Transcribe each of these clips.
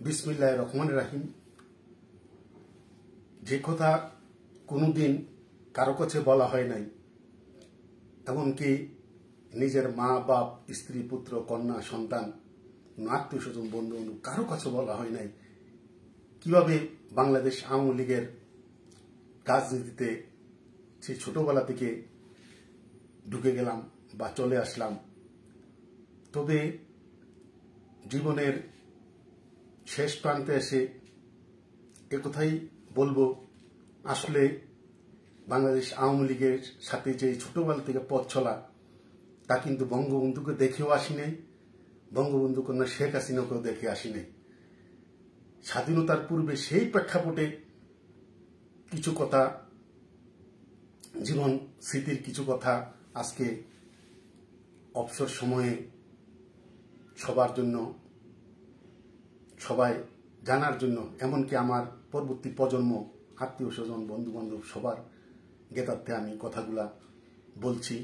বিসমিল্লাহির রহমানির রহিম। যে কথা কোনোদিন কারো কাছে বলা হয় নাই, এমনকি নিজের মা বাপ, স্ত্রী, পুত্র, কন্যা, সন্তান, আত্মীয় স্বজন, বন্ধু বান্ধব কারো কাছে বলা হয় নাই কিভাবে বাংলাদেশ আওয়ামী লীগের রাজনীতিতে সেই ছোটবেলা থেকে ঢুকে গেলাম বা চলে আসলাম। তবে জীবনের শেষ প্রান্তে এসে একথাই বলবো, আসলে বাংলাদেশ আওয়ামী লীগের সাথে যে ছোটবেলা থেকে পথ চলা, তা কিন্তু বঙ্গবন্ধুকে দেখেও আসি নাই, বঙ্গবন্ধু কন্যা শেখ হাসিনাকেও দেখে আসি নাই। স্বাধীনতার পূর্বে সেই প্রেক্ষাপটে কিছু কথা, জীবন স্মৃতির কিছু কথা আজকে অবসর সময়ে সবার জন্য, সবাই জানার জন্য, এমনকি আমার পরবর্তী প্রজন্ম, আত্মীয় স্বজন, বন্ধু বান্ধব সবার জ্ঞাতার্থে আমি কথাগুলা বলছি।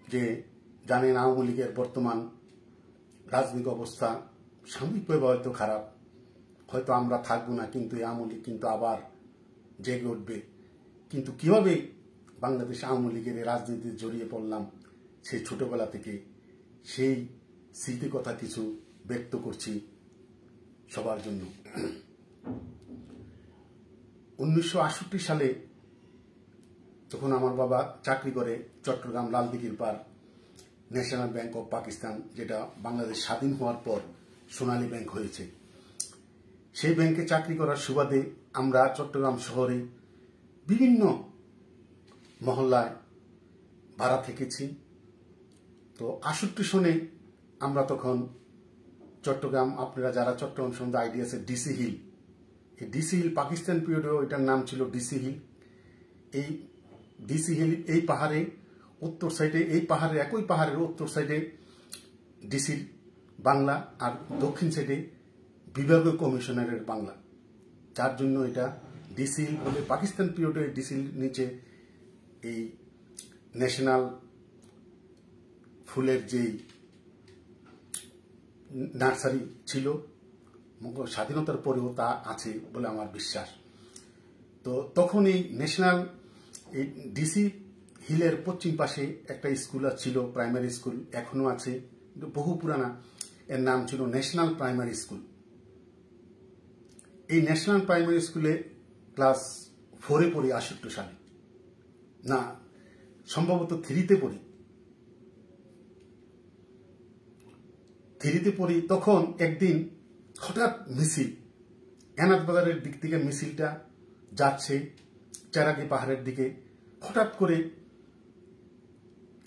যে জানেন, আওয়ামী লীগের বর্তমান রাজনৈতিক অবস্থা সাময়িকভাবে হয়তো খারাপ, হয়তো আমরা থাকবো না, কিন্তু এই আওয়ামী লীগ কিন্তু আবার জেগে উঠবে। কিন্তু কিভাবে বাংলাদেশ আওয়ামী লীগের রাজনীতিতে জড়িয়ে পড়লাম সেই ছোটবেলা থেকে, সেই স্মৃতি কথা কিছু ব্যক্ত করছি সবার জন্য। 1968 সালে যখন আমার বাবা চাকরি করে চট্টগ্রাম লালদিঘির পার ন্যাশনাল ব্যাংক অফ পাকিস্তান, যেটা বাংলাদেশ স্বাধীন হওয়ার পর সোনালী ব্যাংক হয়েছে, সেই ব্যাংকে চাকরি করার সুবাদে আমরা চট্টগ্রাম শহরে বিভিন্ন মহল্লায় ভাড়া থেকেছি। তো 68 সনে আমরা তখন চট্টগ্রাম, আপনারা যারা চট্টগ্রাম সম্বন্ধে আইডিয়া আছে, ডিসি হিল, এই ডিসি হিল পাকিস্তান পিরিয়ডেও এটার নাম ছিল ডিসি হিল। এই ডিসি হিল, এই পাহাড়ে উত্তর সাইডে, এই পাহাড়ে, একই পাহাড়ের উত্তর সাইডে ডিসির বাংলা, আর দক্ষিণ সাইডে বিভাগীয় কমিশনারের বাংলা, যার জন্য এটা ডিসি হিল বলে। পাকিস্তান পিরিয়ডে ডিসির নিচে এই ন্যাশনাল ফুলের যেই নার্সারি ছিল, স্বাধীনতার পরেও তা আছে বলে আমার বিশ্বাস। তো তখন এই ন্যাশনাল, এই ডিসি হিলের পশ্চিম পাশে একটা স্কুল ছিল, প্রাইমারি স্কুল, এখনো আছে, বহু পুরানা। এর নাম ছিল ন্যাশনাল প্রাইমারি স্কুল। এই ন্যাশনাল প্রাইমারি স্কুলে ক্লাস 4-এ পড়ি 68 সালে, না সম্ভবত 3-তে পড়ি। 3-তে পড়ি, তখন একদিন হঠাৎ মিছিল, এনাদ বাজারের দিক থেকে মিছিলটা যাচ্ছে চেরাগি পাহাড়ের দিকে। হঠাৎ করে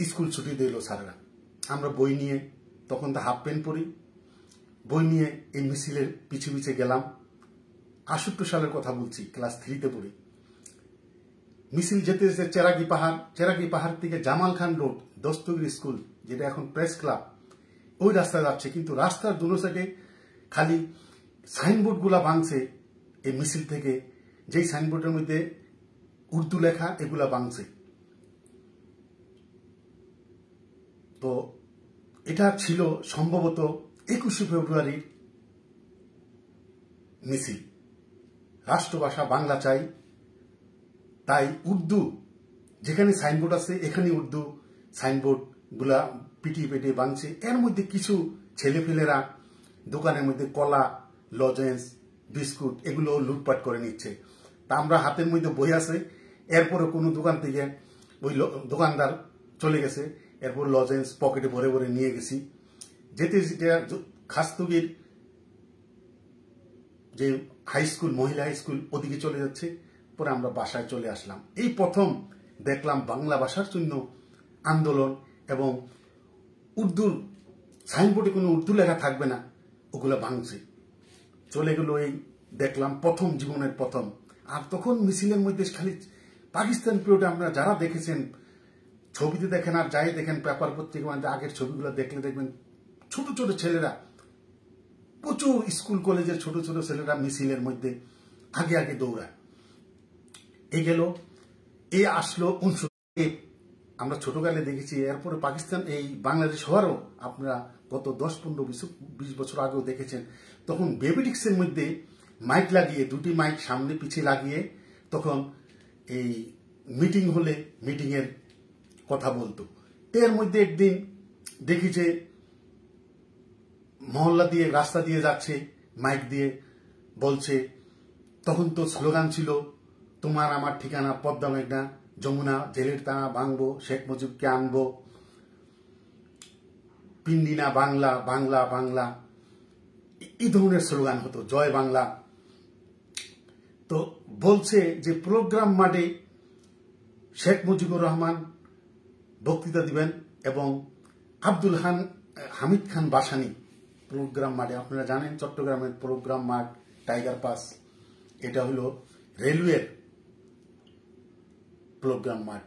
স্কুল ছুটি দিল স্যারেরা। আমরা বই নিয়ে, তখন তো হাফ প্যান্ট পরি, বই নিয়ে এই মিছিলের পিছু পিছে গেলাম। 68 সালের কথা বলছি, ক্লাস 3-তে পড়ি। মিছিল যেতে যেতে চেরাগি পাহাড় থেকে জামাল খান রোড, দস্তগিরি স্কুল, যেটা এখন প্রেস ক্লাব, ওই রাস্তায় যাচ্ছে। কিন্তু রাস্তার দুনো সাইডে খালি সাইনবোর্ডগুলা ভাঙছে এই মিছিল থেকে, যেই সাইনবোর্ডের মধ্যে উর্দু লেখা, এগুলা ভাঙছে। তো এটা ছিল সম্ভবত 21শে ফেব্রুয়ারির মিছিল। রাষ্ট্রভাষা বাংলা চাই, তাই উর্দু যেখানে সাইনবোর্ড আছে এখানে উর্দু সাইনবোর্ড গুলা পিটিয়ে পিটিয়ে ভাঙছে। এর মধ্যে কিছু ছেলেপেলেরা দোকানের মধ্যে কলা, লজেন্স, বিস্কুট এগুলো লুটপাট করে নিচ্ছে। তা আমরা হাতের মধ্যে বই আছে, এরপরে কোনো দোকান থেকে ওই দোকানদার চলে গেছে, এরপর লজেন্স পকেটে ভরে ভরে নিয়ে গেছি। যেতে যেতে খাস্তগির যে হাই স্কুল, মহিলা হাই স্কুল, ওদিকে চলে যাচ্ছে। পরে আমরা বাসায় চলে আসলাম। এই প্রথম দেখলাম বাংলা ভাষার জন্য আন্দোলন, এবং উর্দুর সাইনবোর্ডে কোনো উর্দু লেখা থাকবে না, ওগুলো ভাঙছে, চলে গেল। এই দেখলাম প্রথম, জীবনের প্রথম। আর তখন মিছিলের মধ্যে খালি পাকিস্তান পিরিয়ডে আপনারা যারা দেখেছেন, ছবিতে দেখেন আর যাই দেখেন, পেপার পত্রিকা মধ্যে আগের ছবিগুলো দেখলে দেখবেন ছোট ছোট ছেলেরা, প্রচুর স্কুল কলেজের ছোট ছোট ছেলেরা মিছিলের মধ্যে আগে আগে দৌড়ায়। এই গেল, এ আসলো 59 আমরা ছোটকালে দেখেছি, এরপরে পাকিস্তান এই বাংলাদেশ হওয়ারও আপনারা গত 10-15-20 বছর আগেও দেখেছেন, তখন বেবিডিক্সের মধ্যে মাইক লাগিয়ে, দুটি মাইক সামনে পিছিয়ে লাগিয়ে তখন এই মিটিং হলে মিটিংয়ের কথা বলতো। এর মধ্যে একদিন দেখি যে মহল্লা দিয়ে রাস্তা দিয়ে যাচ্ছে, মাইক দিয়ে বলছে, তখন তো স্লোগান ছিল তোমার আমার ঠিকানা পদ্মা মেঘনা যমুনা, জেলের তানা ভাঙবো, শেখ মুজিবকে আনবো, পিন্ডিনা বাংলা বাংলা বাংলা, এই ধরনের স্লোগান হতো, জয় বাংলা। তো বলছে যে প্রোগ্রাম মাঠে শেখ মুজিবুর রহমান বক্তৃতা দিবেন এবং আব্দুল হামিদ খান বাসানী প্রোগ্রাম মাঠে। আপনারা জানেন চট্টগ্রামের প্রোগ্রাম মাঠ টাইগার পাস, এটা হলো রেলওয়ের প্রোগ্রাম মাঠ।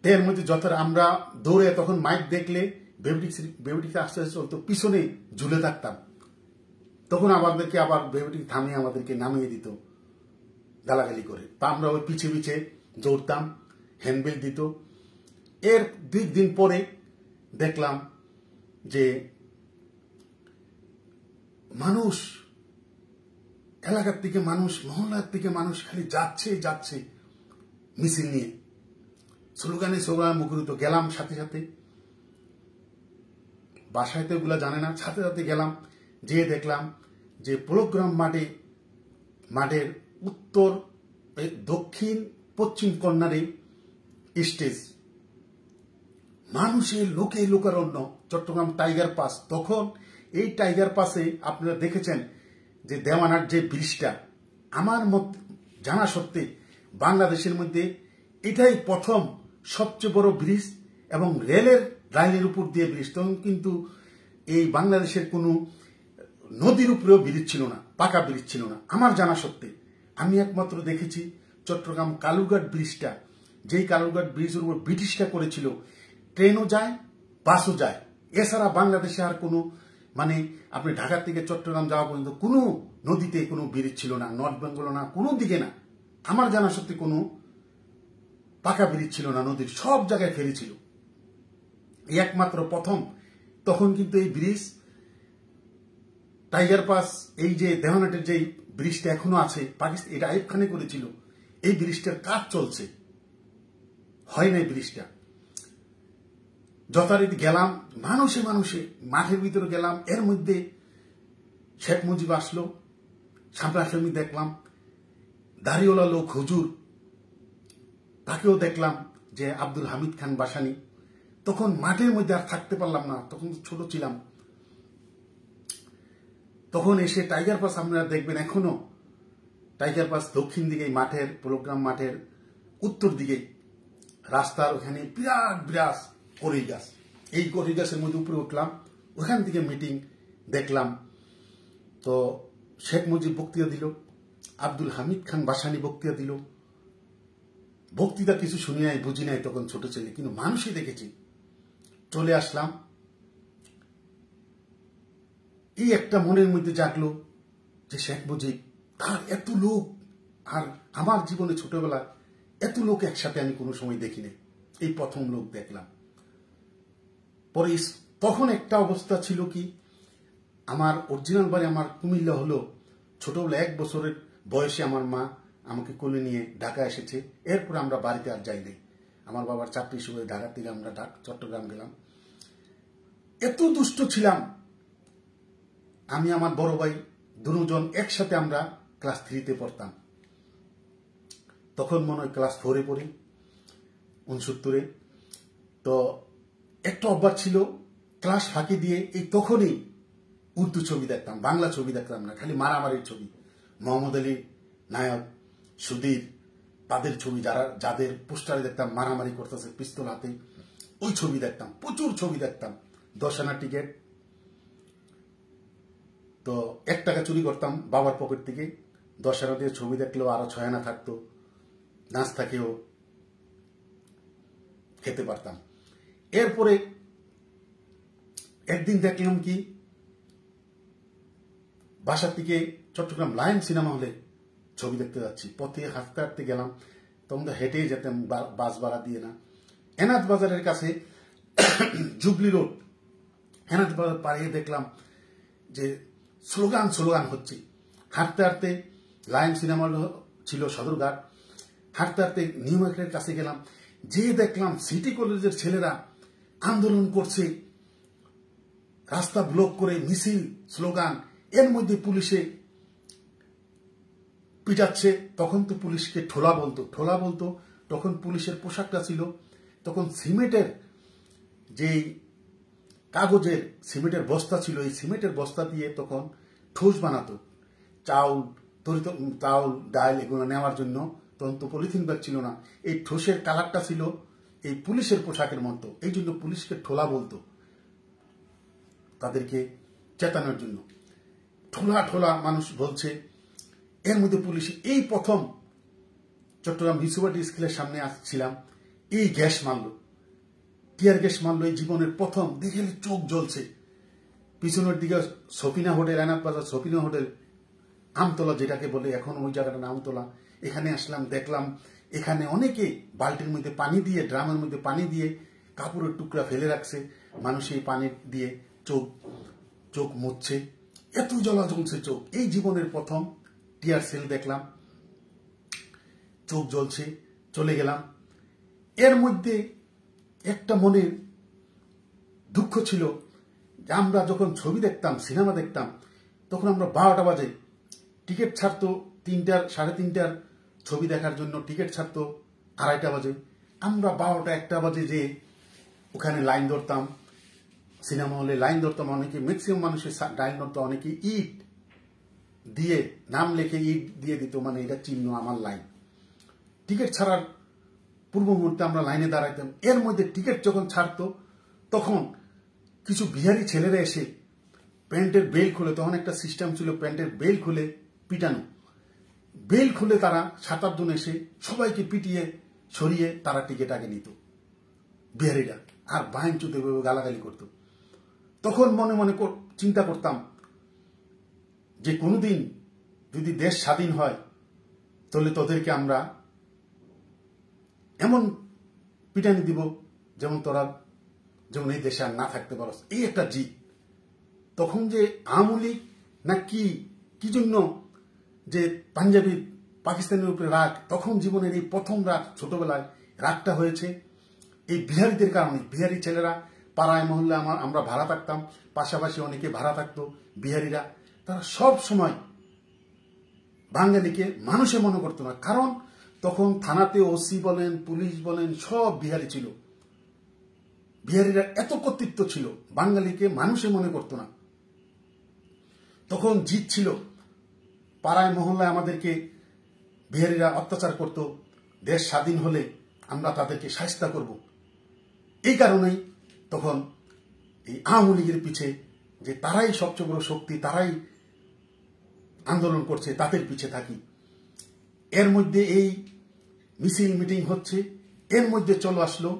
এর মধ্যে যতটা আমরা দৌড়ে তখন মাইক দেখলে বেবিটিক্স আস্তে আস্তে চলতো, পিছনে ঝুলে থাকতাম, তখন আমাদেরকে আবার বেবিটিক থামিয়ে আমাদেরকে নামিয়ে দিত গালাগালি করে। তা আমরা ওই পিছে পিছে দৌড়তাম, হ্যান্ডবেল দিত। এর 2 দিন পরে দেখলাম যে মানুষ, এলাকার থেকে মানুষ, মহল্লার থেকে মানুষ খালি যাচ্ছে যাচ্ছে মিছিল নিয়ে, স্লোগানে স্লোগানে মুখরিত। গেলাম সাথে সাথে, বাসায় তো এগুলা জানে না, সাথে সাথে গেলাম, যেয়ে দেখলাম যে প্রোগ্রাম মাঠের উত্তর, দক্ষিণ, পশ্চিম কর্নারে স্টেজ, মানুষের লোকে লোকারণ্য। চট্টগ্রাম টাইগার পাস, তখন এই টাইগার পাসে আপনারা দেখেছেন যে দেওয়ানার যে ব্রিজটা, আমার জানা সত্ত্বে বাংলাদেশের মধ্যে এটাই প্রথম সবচেয়ে বড় ব্রিজ এবং রেলের লাইনের উপর দিয়ে ব্রিজ। তখন কিন্তু এই বাংলাদেশের কোনো নদীর উপরেও ব্রিজ ছিল না, পাকা ব্রিজ ছিল না আমার জানা সত্ত্বে। আমি একমাত্র দেখেছি চট্টগ্রাম কালুরঘাট ব্রিজটা, যেই কালুরঘাট ব্রিজের উপর ব্রিটিশরা করেছিল, ট্রেনও যায় বাসও যায়। এছাড়া বাংলাদেশে আর কোনো, মানে আপনি ঢাকা থেকে চট্টগ্রাম যাওয়া পর্যন্ত কোনো নদীতে কোনো ব্রিজ ছিল না, নর্থ বেঙ্গল না, কোনো দিকে না, আমার জানা সত্যি কোনো পাকা ব্রিজ ছিল না, নদীর সব জায়গায় ফেরি ছিল, এই একমাত্র প্রথম। তখন কিন্তু এই ব্রিজ টাইগার পাস, এই যে দেওয়ানাটের যে ব্রিজটা এখনো আছে, পাকিস্তান এটা আইয়ুব খানে করেছিল, এই ব্রিজটার কাজ চলছে, হয় নাই ব্রিজটা। যথারীতি গেলাম, মানুষে মানুষে মাঠের ভিতরে গেলাম। এর মধ্যে শেখ মুজিব আসলো, সামনাসামনি দেখলাম, দাড়িওয়ালা লোক হুজুর, তাকেও দেখলাম, যে আব্দুল হামিদ খান বাসানী। তখন মাঠের মধ্যে আর থাকতে পারলাম না, তখন ছোট ছিলাম। তখন এসে টাইগার পাস আপনারা দেখবেন এখনো, টাইগার পাস দক্ষিণ দিকে মাঠের, প্রোগ্রাম মাঠের উত্তর দিকে রাস্তার ওখানে বিরাট বিরাট কড়ই গাছ, এই কড়ই গাছের মধ্যে উপরে উঠলাম, ওখান থেকে মিটিং দেখলাম। তো শেখ মুজিব বক্তৃতা দিল, আব্দুল হামিদ খান বাসানী বক্তৃতা দিল। বক্তৃতা কিছু শুনি নাই, বুঝি নাই, তখন ছোট ছেলে, কিন্তু মানুষই দেখেছি। চলে আসলাম, এই একটা মনের মধ্যে জাগলো যে শেখ মুজিব, তার এত লোক, আর আমার জীবনে ছোটবেলা এত লোক একসাথে আমি কোনো সময় দেখিনি, এই প্রথম লোক দেখলাম। পরে তখন একটা অবস্থা ছিল কি, আমার অরিজিনাল বাড়ি আমার কুমিল্লা হলো, ছোটবেলা 1 বছরের বয়সে আমার মা আমাকে কোলে নিয়ে ঢাকা এসেছে। এরপর আমরা বাড়িতে আর যাই নাই, আমার বাবার চাকরি শুরু হয়ে ঢাকা থেকে আমরা চট্টগ্রাম গেলাম। এত দুষ্ট ছিলাম আমি, আমার বড় ভাই দুজন একসাথে আমরা ক্লাস 3-তে পড়তাম, তখন মনে হয় ক্লাস 4-এ পড়ি 69-এ। তো একটা অভ্যাস ছিল, ক্লাস ফাঁকি দিয়ে এই তখনই উর্দু ছবি দেখতাম, বাংলা ছবি দেখতাম না, খালি মারামারির ছবি, মোহাম্মদ আলী নায়ক, সুধীর, তাদের ছবি, যাদের পোস্টারে দেখতাম মারামারি করতেছে পিস্তল হাতে, ওই ছবি দেখতাম, প্রচুর ছবি দেখতাম। 10 আনা টিকিট, তো 1 টাকা চুরি করতাম বাবার পকেট থেকে, 10 আনা দিয়ে ছবি দেখলেও আরো 6 আনা থাকতো, নাস্তা খেয়েও খেতে পারতাম। এরপরে একদিন দেখলাম কি, বাসা থেকে চট্টগ্রাম লায়ন সিনেমা হলে ছবি দেখতে যাচ্ছি, পথে হাঁটতে হাঁটতে গেলাম, তখন তো হেঁটেই যেতাম, বাস ভাড়া দিয়ে না। এনাথ বাজারের কাছে জুবলি রোড, এনাথ বাজার পাড়িয়ে দেখলাম যে স্লোগান হচ্ছে। হাঁটতে হাঁটতে লায়ন সিনেমা ছিল সদরঘাট, হাঁটতে হাঁটতে নিউ মার্কেটের কাছে গেলাম, যে দেখলাম সিটি কলেজের ছেলেরা আন্দোলন করছে, রাস্তা ব্লক করে মিছিল স্লোগান, এর মধ্যে পুলিশে পিটাচ্ছে। তখন তো পুলিশকে ঠোলা বলতো। তখন পুলিশের পোশাকটা ছিল তখন সিমেন্টের যে কাগজের সিমেন্টের বস্তা ছিল, এই সিমেন্টের বস্তা দিয়ে তখন ঠোস বানাতো, চাউল ডাল এগুলো নেওয়ার জন্য। তখন তো পলিথিন ব্যাগ ছিল না, এই ঠোসের কালারটা ছিল এই পুলিশের পোশাকের মতো, এই জন্য পুলিশকে ঠোলা বলতো, তাদেরকে চেতানোর জন্য। ঠোলা মানুষ বলছে। এর মধ্যে পুলিশ এই প্রথম চট্টগ্রাম মিউনিসিপালিটি স্কুলের সামনে আসছিলাম, এই গ্যাস মারল, টিয়ার গ্যাস মারল, এই জীবনের প্রথম। দেখে চোখ জ্বলছে। পিছনের দিকে সফিনা হোটেল, এনাথ বাজার সফিনা হোটেল, আমতলা যেটাকে বলে এখন, ওই জায়গাটার আমতলা। এখানে আসলাম, দেখলাম এখানে অনেকে বালতির মধ্যে পানি দিয়ে, ড্রামের মধ্যে পানি দিয়ে কাপড়ের টুকরা ফেলে রাখছে, মানুষ এই পানি দিয়ে চোখ মুছছে, এত জ্বলা জ্বলছে চোখ। এই জীবনের প্রথম টিয়ার সেল দেখলাম, চোখ জ্বলছে, চলে গেলাম। এর মধ্যে একটা মনের দুঃখ ছিল যে আমরা যখন ছবি দেখতাম, সিনেমা দেখতাম, তখন আমরা 12টা বাজে টিকিট ছাড়তো, 3টার 3:30টার ছবি দেখার জন্য টিকিট ছাড়তো 2:30 বাজে। আমরা 12টা 1টা বাজে যে ওখানে লাইন ধরতাম, সিনেমা হলে লাইন ধরতাম। অনেকে, ম্যাক্সিমাম মানুষের লাইন ধরতো, অনেকে ইট দিয়ে নাম লেখে ইট দিয়ে দিত, মানে এটা চিহ্ন আমার লাইন। টিকিট ছাড়ার পূর্ব মুহূর্তে আমরা লাইনে দাঁড়াইতাম। এর মধ্যে টিকিট যখন ছাড়তো তখন কিছু বিহারি ছেলেরা এসে প্যান্টের বেল খুলে, তখন একটা সিস্টেম ছিল প্যান্টের বেল খুলে পিটানো, বেল খুলে তারা 7-8 জন এসে সবাইকে পিটিয়ে সরিয়ে তারা টিকিট আগে নিত বিহারিরা, আর বাইন চুতে গালাগালি করত। তখন মনে মনে চিন্তা করতাম যে কোনোদিন যদি দেশ স্বাধীন হয় তাহলে তোদেরকে আমরা এমন পিটানি দিব যেমন এই দেশে আর না থাকতে পারো। এই একটা জিদ। তখন যে আওয়ামী লীগ না কি জন্য যে পাঞ্জাবি পাকিস্তানের উপরে রাগ, তখন জীবনের এই প্রথম রাগ, ছোটবেলায় রাগটা হয়েছে এই বিহারিদের কারণে। বিহারি ছেলেরা পাড়ায় মহল্লে আমরা ভাড়া থাকতাম, পাশাপাশি অনেকে ভাড়া থাকতো বিহারিরা, তারা সব সময় বাঙালিকে মানুষে মনে করতো না। কারণ তখন থানাতে ওসি বলেন, পুলিশ বলেন, সব বিহারি ছিল। বিহারিরা এত কর্তৃত্ব ছিল, বাঙালিকে মানুষে মনে করতো না। তখন জিত ছিল, পাড়ায় মহল্লায় আমাদেরকে বিহারিরা অত্যাচার করত, দেশ স্বাধীন হলে আমরা তাদেরকে শাস্তি করব। এই কারণেই তখন এই আওয়ামী লীগের পিছে, যে তারাই সবচেয়ে বড় শক্তি, তারাই আন্দোলন করছে, তাদের পিছে থাকি। এর মধ্যে এই মিছিল মিটিং হচ্ছে, এর মধ্যে চলে আসলো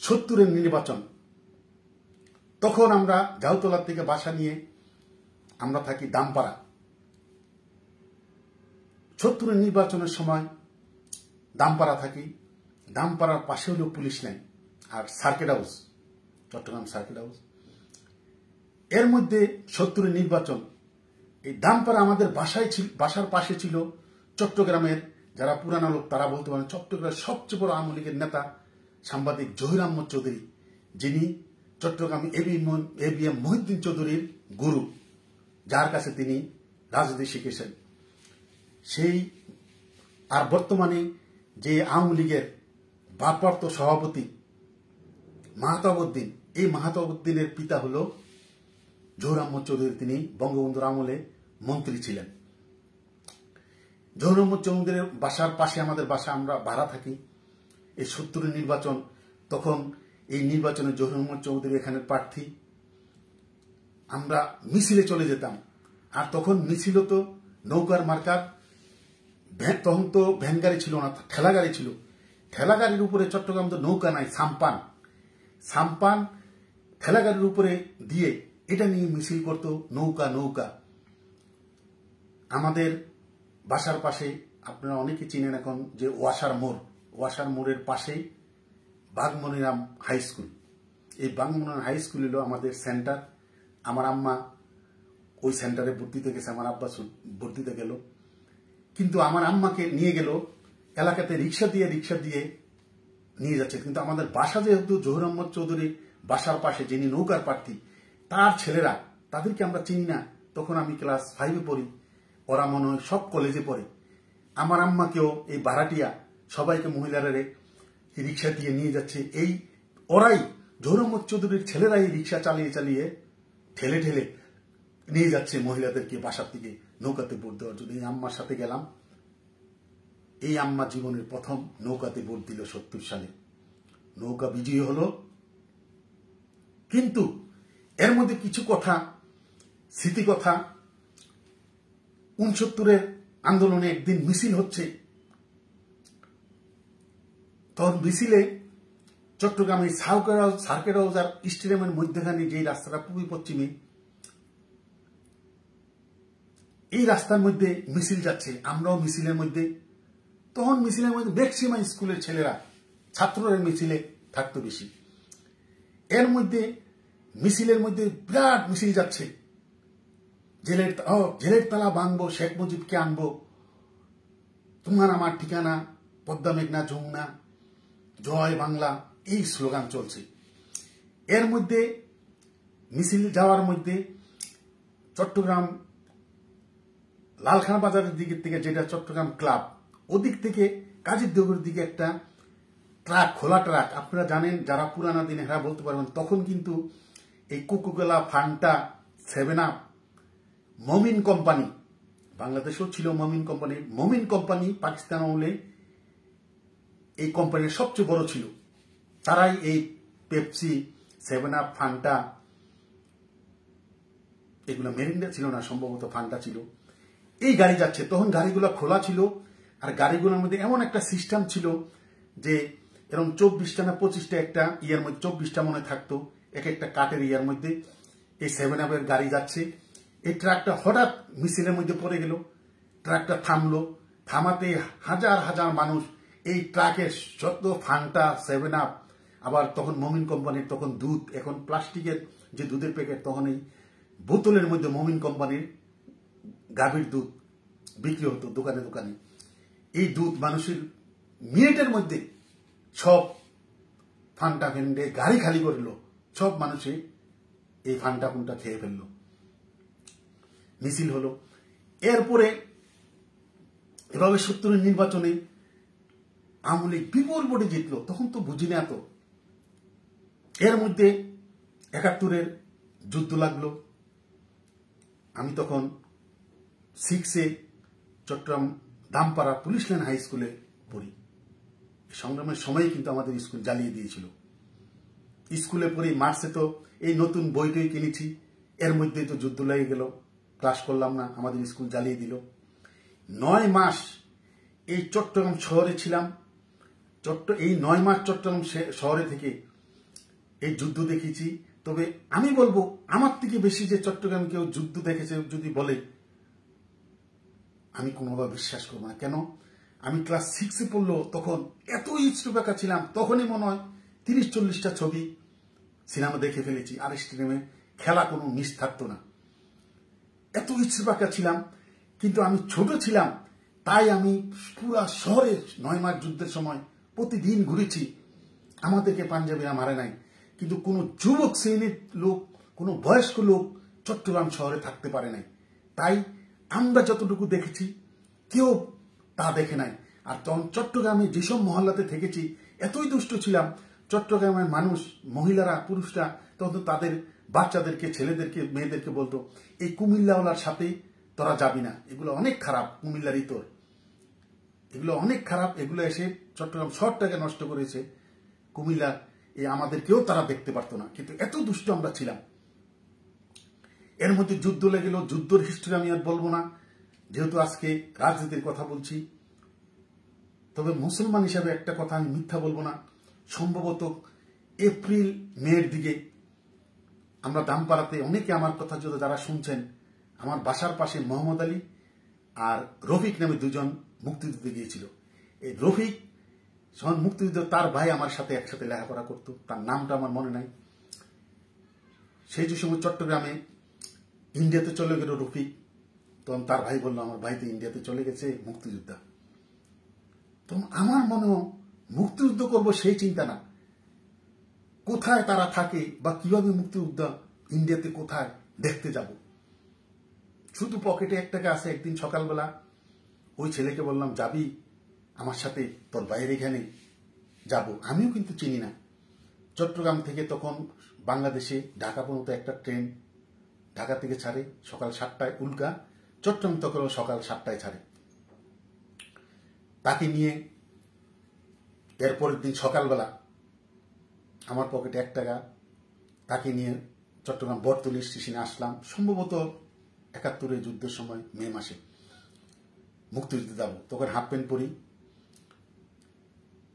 70-এর নির্বাচন। তখন আমরা গাউতলার থেকে বাসা নিয়ে আমরা থাকি দামপাড়া। 70-এর নির্বাচনের সময় দামপাড়া থাকি। দামপাড়ার পাশে হলো পুলিশ লাইন আর circuit house, Chittagong circuit house. এর মধ্যে 70-এর নির্বাচন, এই দামপাড়া আমাদের বাসার পাশে ছিল চট্টগ্রামের যারা পুরানো লোক তারা বলতে পারেন চট্টগ্রামের সবচেয়ে বড় আওয়ামী লীগের নেতা সাংবাদিক জহির আহমদ চৌধুরী, যিনি চট্টগ্রামে এবিএম মহিউদ্দিন চৌধুরীর গুরু, যার কাছে তিনি রাজনীতি শিখেছেন। সেই আর বর্তমানে যে আওয়ামী লীগের ভারপ্রাপ্ত সভাপতি মাহতাব উদ্দিন, এই মাহতাব উদ্দিনের পিতা হল জহির আহমদ চৌধুরী, তিনি বঙ্গবন্ধুর আমলে মন্ত্রী ছিলেন। জহির আহমদ চৌধুরীর বাসার পাশে আমাদের বাসা, আমরা ভাড়া থাকি। এই 70-এর নির্বাচন, তখন এই নির্বাচনে জহির আহমদ চৌধুরী এখানের প্রার্থী। আমরা মিছিলে চলে যেতাম, আর তখন মিছিল তো নৌকার মার্কার, তখন তো ভ্যান গাড়ি ছিল না, ঠেলা গাড়ি ছিল। ঠেলা গাড়ির উপরে, চট্টগ্রাম তো নৌকা নাই, সাম্পান ঠেলা গাড়ির উপরে দিয়ে এটা নিয়ে মিছিল করতো, নৌকা। আমাদের বাসার পাশে আপনারা অনেকে চিনেন এখন যে ওয়াসার মোড়ের পাশেই বাঘমনিরাম হাই স্কুল। এই বাঘমনিরাম হাই স্কুল হলো আমাদের সেন্টার। আমার আম্মা ওই সেন্টারে ভর্তিতে গেছে, আমার আব্বা ভর্তিতে গেল। কিন্তু আমার আম্মাকে নিয়ে গেল এলাকাতে রিক্সা দিয়ে নিয়ে যাচ্ছে। কিন্তু আমাদের বাসা যেহেতু জহুর আহমদ চৌধুরী বাসার পাশে, যিনি নৌকার প্রার্থী, তার ছেলেরা, তাদেরকে আমরা চিনি না। তখন আমি ক্লাস 5-এ পড়ি, ওরা মনে হয় সব কলেজে পড়ে। আমার আম্মাকেও এই ভাড়াটিয়া সবাইকে মহিলারা রিক্সা দিয়ে নিয়ে যাচ্ছে। এই ওরাই, জহুর আহমদ চৌধুরীর ছেলেরাই রিক্সা চালিয়ে ঠেলে নিয়ে যাচ্ছে মহিলাদেরকে বাসার থেকে নৌকাতে ভোট দেওয়ার জন্য। এই আম্মার সাথে গেলাম। এই আম্মা জীবনের প্রথম নৌকাতে ভোট দিল 70 সালে। নৌকা বিজয়ী হলো। কিন্তু এর মধ্যে কিছু কথা, স্মৃতি কথা, 69-এর আন্দোলনে একদিন মিছিল হচ্ছে। তখন মিছিলে চট্টগ্রামে সার্কেট হাউস আর স্টেডিয়ামের মধ্যখানে যে রাস্তাটা পূর্ব পশ্চিমে, এই রাস্তার মধ্যে মিছিল যাচ্ছে। আমরাও মিছিলের মধ্যে। তখন মিছিলের মধ্যে ম্যাক্সিমাম স্কুলের ছেলেরা, ছাত্ররা মিছিলে থাকতো বেশি। এর মধ্যে মিছিলের মধ্যে বিরাট মিছিল যাচ্ছে। জেলের তালা ভাঙবো, শেখ মুজিবকে আনবো, তোমার আমার ঠিকানা, পদ্মা মেঘনা যমুনা, জয় বাংলা, এই স্লোগান চলছে। এর মধ্যে মিছিল যাওয়ার মধ্যে চট্টগ্রাম লালখানা বাজারের দিকের থেকে, যেটা চট্টগ্রাম ক্লাব, ওদিক থেকে কাজীরদেউরের দিকে একটা ট্রাক, খোলা ট্রাক, আপনারা জানেন, যারা পুরানা দিনে হ্যাঁ বলতে পারবেন, তখন কিন্তু এই কোকোকোলা, ফান্টা, 7 আপ, মমিন কোম্পানি, বাংলাদেশেও ছিল মমিন কোম্পানি পাকিস্তান আমলে এই কোম্পানির সবচেয়ে বড় ছিল। তারাই এই পেপসি, 7 আপ, ফান্টা, এগুলো মেরিন্ডা ছিল না, সম্ভবত ফান্টা ছিল। এই গাড়ি যাচ্ছে। তখন গাড়িগুলো খোলা ছিল। আর গাড়িগুলোর মধ্যে এমন একটা সিস্টেম ছিল যে এরকম 24টা না 25টা একটা ইয়ার মধ্যে, 24টা মনে থাকতো এক একটা কাঠের ইয়ার মধ্যে। এই 7 আপের গাড়ি যাচ্ছে। এই ট্রাকটা হঠাৎ মিছিলের মধ্যে পড়ে গেল। ট্রাকটা থামলো। থামাতে হাজার হাজার মানুষ এই ট্রাকের যত ফান্টা, 7 আপ, আবার তখন মমিন কোম্পানির তখন দুধ, এখন প্লাস্টিকের যে দুধের প্যাকেট, তখন এই বোতলের মধ্যে মমিন কোম্পানির গাভীর দুধ বিক্রি হতো দোকানে দোকানে। এই দুধ মানুষের মিনিটের মধ্যে সব ফান্টা ফেন্ডে গাড়ি খালি করলো। সব মানুষে এই ফান্টা ফুন্টা খেয়ে ফেললো। মিছিল হলো। এরপরে এভাবে 70-এর নির্বাচনে আওয়ামী লীগ বিপুল ভোটে জিতলো। তখন তো বুঝি না এত। এর মধ্যে 71-এর যুদ্ধ লাগলো। আমি তখন 6-এ Chittagong Dampara police line high স্কুলে পড়ি। সংগ্রামের সময় কিন্তু আমাদের স্কুল জ্বালিয়ে দিয়েছিল। স্কুলে পড়ি, মার্চে তো এই নতুন বইটই কিনেছি। এর মধ্যেই তো যুদ্ধ লেগে গেল, ক্লাস করলাম না, আমাদের স্কুল জ্বালিয়ে দিল। 9 মাস এই চট্টগ্রাম শহরে ছিলাম। এই 9 মাস চট্টগ্রাম শহরে থেকে এই যুদ্ধ দেখেছি। তবে আমি বলবো, আমার থেকে বেশি যে চট্টগ্রাম কেউ যুদ্ধ দেখেছে যদি বলে, আমি কোনোভাবে বিশ্বাস করবো না। কেন? আমি ক্লাস 6-এ পড়লো, তখন এত ইচ্ছুকাকা ছিলাম। তখনই মনে হয় 30-40টা ছবি সিনেমা দেখে ফেলেছি। আর স্টেডিয়ামে খেলা কোনো মিস থাকতো না, এত ইচ্ছুকাকা ছিলাম। কিন্তু আমি ছোট ছিলাম, তাই আমি পুরা শহরে 9 মাস যুদ্ধের সময় প্রতিদিন ঘুরেছি। আমাদেরকে পাঞ্জাবিরা মারে নাই। কিন্তু কোনো যুবক শ্রেণীর লোক, কোনো বয়স্ক লোক চট্টগ্রাম শহরে থাকতে পারে নাই। তাই আমরা যতটুকু দেখেছি কেউ তা দেখে নাই। আর তখন চট্টগ্রামে যেসব মহল্লাতে থেকেছি, এতই দুষ্ট ছিলাম। চট্টগ্রামের মানুষ, মহিলারা, পুরুষরা তখন তাদের বাচ্চাদেরকে, ছেলেদেরকে, মেয়েদেরকে বলতো, এই কুমিল্লাওয়ালার সাথে তোরা যাবি না, এগুলো অনেক খারাপ, কুমিল্লারই তোর, এগুলো অনেক খারাপ। এগুলো এসে চট্টগ্রাম শহরটাকে নষ্ট করেছে। কুমিল্লা এই আমাদেরকেও তারা দেখতে পারতো না। কিন্তু এত দুষ্ট আমরা ছিলাম। এর মধ্যে যুদ্ধ লেগে গেল। যুদ্ধের হিস্ট্রি আমি আর বলবো না, যেহেতু আজকে রাজনীতির কথা বলছি। তবে মুসলমান হিসাবে একটা কথা আমি মিথ্যা বলবো না, সম্ভবত এপ্রিল মের দিকে আমরা দামপাড়াতে, অনেকে আমার কথা যদি যারা শুনছেন, আমার বাসার পাশে মোহাম্মদ আলী আর রফিক নামে দুজন মুক্তিযুদ্ধে গিয়েছিল। এই রফিক যখন মুক্তিযুদ্ধ, তার ভাই আমার সাথে একসাথে লেখাপড়া করতো, তার নামটা আমার মনে নাই। সেই যে সময় চট্টগ্রামে ইন্ডিয়াতে চলে গেল রফিক, তখন তার ভাই বললো আমার ভাই তো ইন্ডিয়াতে চলে গেছে মুক্তিযোদ্ধা। তখন আমার মনেও মুক্তিযুদ্ধ করব সেই চিন্তা না, কোথায় তারা থাকে বা কিভাবে মুক্তিযোদ্ধা ইন্ডিয়াতে কোথায় দেখতে যাব। শুধু পকেটে 1 টাকা আছে। একদিন সকালবেলা ওই ছেলেকে বললাম যাবি আমার সাথে, তোর বাইরে এখানে যাব। আমিও কিন্তু চিনি না। চট্টগ্রাম থেকে তখন বাংলাদেশে ঢাকা পর্যন্ত একটা ট্রেন ঢাকা থেকে ছাড়ে সকাল 7টায় উল্কা, চট্টগ্রাম তখন সকাল 7টায় ছাড়ে। তাকে নিয়ে এরপরের দিন সকালবেলা আমার পকেটে 1 টাকা, তাকে নিয়ে চট্টগ্রাম বটতলী স্টেশনে আসলাম। সম্ভবত 71-এর যুদ্ধের সময় মে মাসে মুক্তিযুদ্ধে যাব। তখন হাফ প্যান্ট পরি।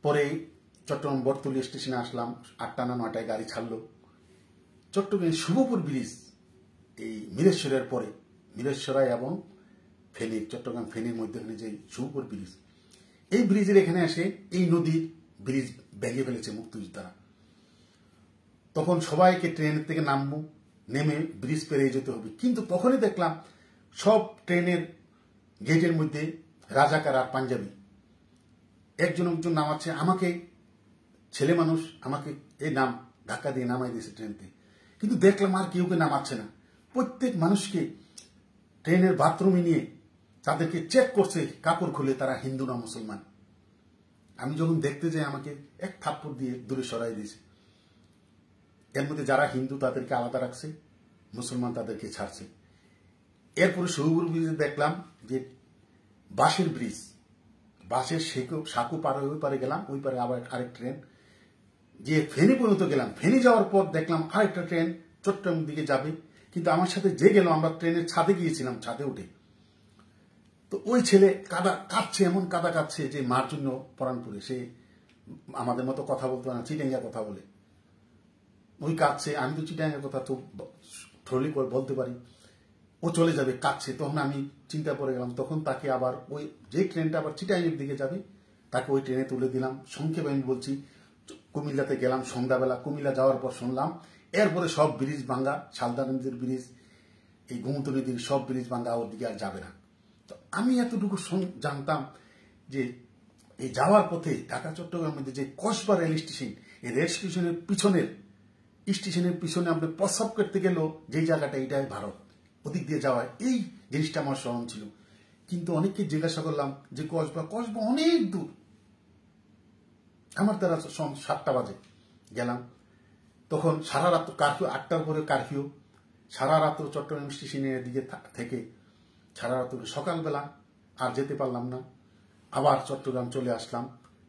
পরে চট্টগ্রাম বটতলী স্টেশনে আসলাম। 8টা না 9টায় গাড়ি ছাড়লো। চট্টগ্রাম শুভপুর ব্রিজ, এই মিরেশ্বরের পরে মিরেশ্বরাই এবং ফেনী, চট্টগ্রাম ফেনীর মধ্যখানে যে শুভপুর ব্রিজ, এই ব্রিজের এখানে এসে এই নদীর ব্রিজ ভেঙে ফেলেছে মুক্তিযোদ্ধারা। তখন সবাইকে ট্রেনের থেকে নামবো, নেমে ব্রিজ পেরিয়ে যেতে হবে। কিন্তু তখনই দেখলাম সব ট্রেনের গেটের মধ্যে রাজাকার আর পাঞ্জাবি, একজন নামাচ্ছে। আমাকে, ছেলে মানুষ, আমাকে এই নাম ধাক্কা দিয়ে নামাই দিয়েছে ট্রেনতে। কিন্তু দেখলাম আর কেউকে নামাচ্ছে না। প্রত্যেক মানুষকে ট্রেনের বাথরুমে নিয়ে তাদেরকে চেক করছে, কাপড় খুলে তারা হিন্দু না মুসলমান। আমি যখন দেখতে যাই আমাকে এক থাপ্পড় দিয়ে দূরে সরাই দিয়েছে। এর মধ্যে যারা হিন্দু তাদেরকে আলাদা রাখছে, মুসলমান তাদেরকে ছাড়ছে। এরপরে শুভপুর ব্রিজে দেখলাম যে বাঁশের ব্রিজ, বাঁশের সাঁকু পার হয়ে ওই পারে গেলাম, ওই পারে আবার আরেক ট্রেন যে ফেনী পর্যন্ত গেলাম। ফেনী যাওয়ার পর দেখলাম আরেকটা ট্রেন চট্টগ্রামের দিকে যাবে। কিন্তু আমার সাথে যে গেল, আমরা ট্রেনের ছাদে গিয়েছিলাম, ছাদে উঠে তো ওই ছেলে কাঁদছে, এমন কাদা কাঁদছে যে মার জন্য পরাণ পড়ে। সে আমাদের মতো কথা বলতে পারে না, চিটাঙ্গা কথা বলে। ওই কাঁদছে। আমি তো চিটাঙ্গা কথা তো ঠোলি করে বলতে পারি। ও চলে যাবে, কাঁদছে। তখন আমি চিন্তা পড়ে গেলাম। তখন তাকে আবার ওই যে ট্রেনটা আবার চিটাঙ্গের দিকে যাবে, তাকে ওই ট্রেনে তুলে দিলাম। সংক্ষেপে আমি বলছি, কুমিল্লাতে গেলাম সন্ধ্যাবেলা। কুমিল্লা যাওয়ার পর শুনলাম এরপরে সব ব্রিজ ভাঙ্গা, শালদা নদীর ব্রিজ, এই গোমতী নদীর সব ব্রিজ ভাঙ্গা, ওর দিকে আর যাবে না। তো আমি এতটুকু জানতাম যে এই যাওয়ার পথে ঢাকা চট্টগ্রামের মধ্যে যে কসবা রেল স্টেশন, এই রেল স্টেশনের পিছনে আপনি প্রস্রাব করতে গেলেও যেই জায়গাটা, এটাই ভারত, ওদিক দিয়ে যাওয়ায় এই জিনিসটা আমার স্মরণ ছিল। কিন্তু অনেককে জিজ্ঞাসা করলাম যে কসবা অনেক দূর। আমার দ্বারা 7টা বাজে গেলাম। তখন সারা রাত কারফিউ, 8টার পরে কারফিউ। সারা রাত্র চট্টগ্রাম স্টেশনের দিকে থেকে সারা রাত্র, সকালবেলা আর যেতে পারলাম না। আবার চট্টগ্রাম চলে আসলাম।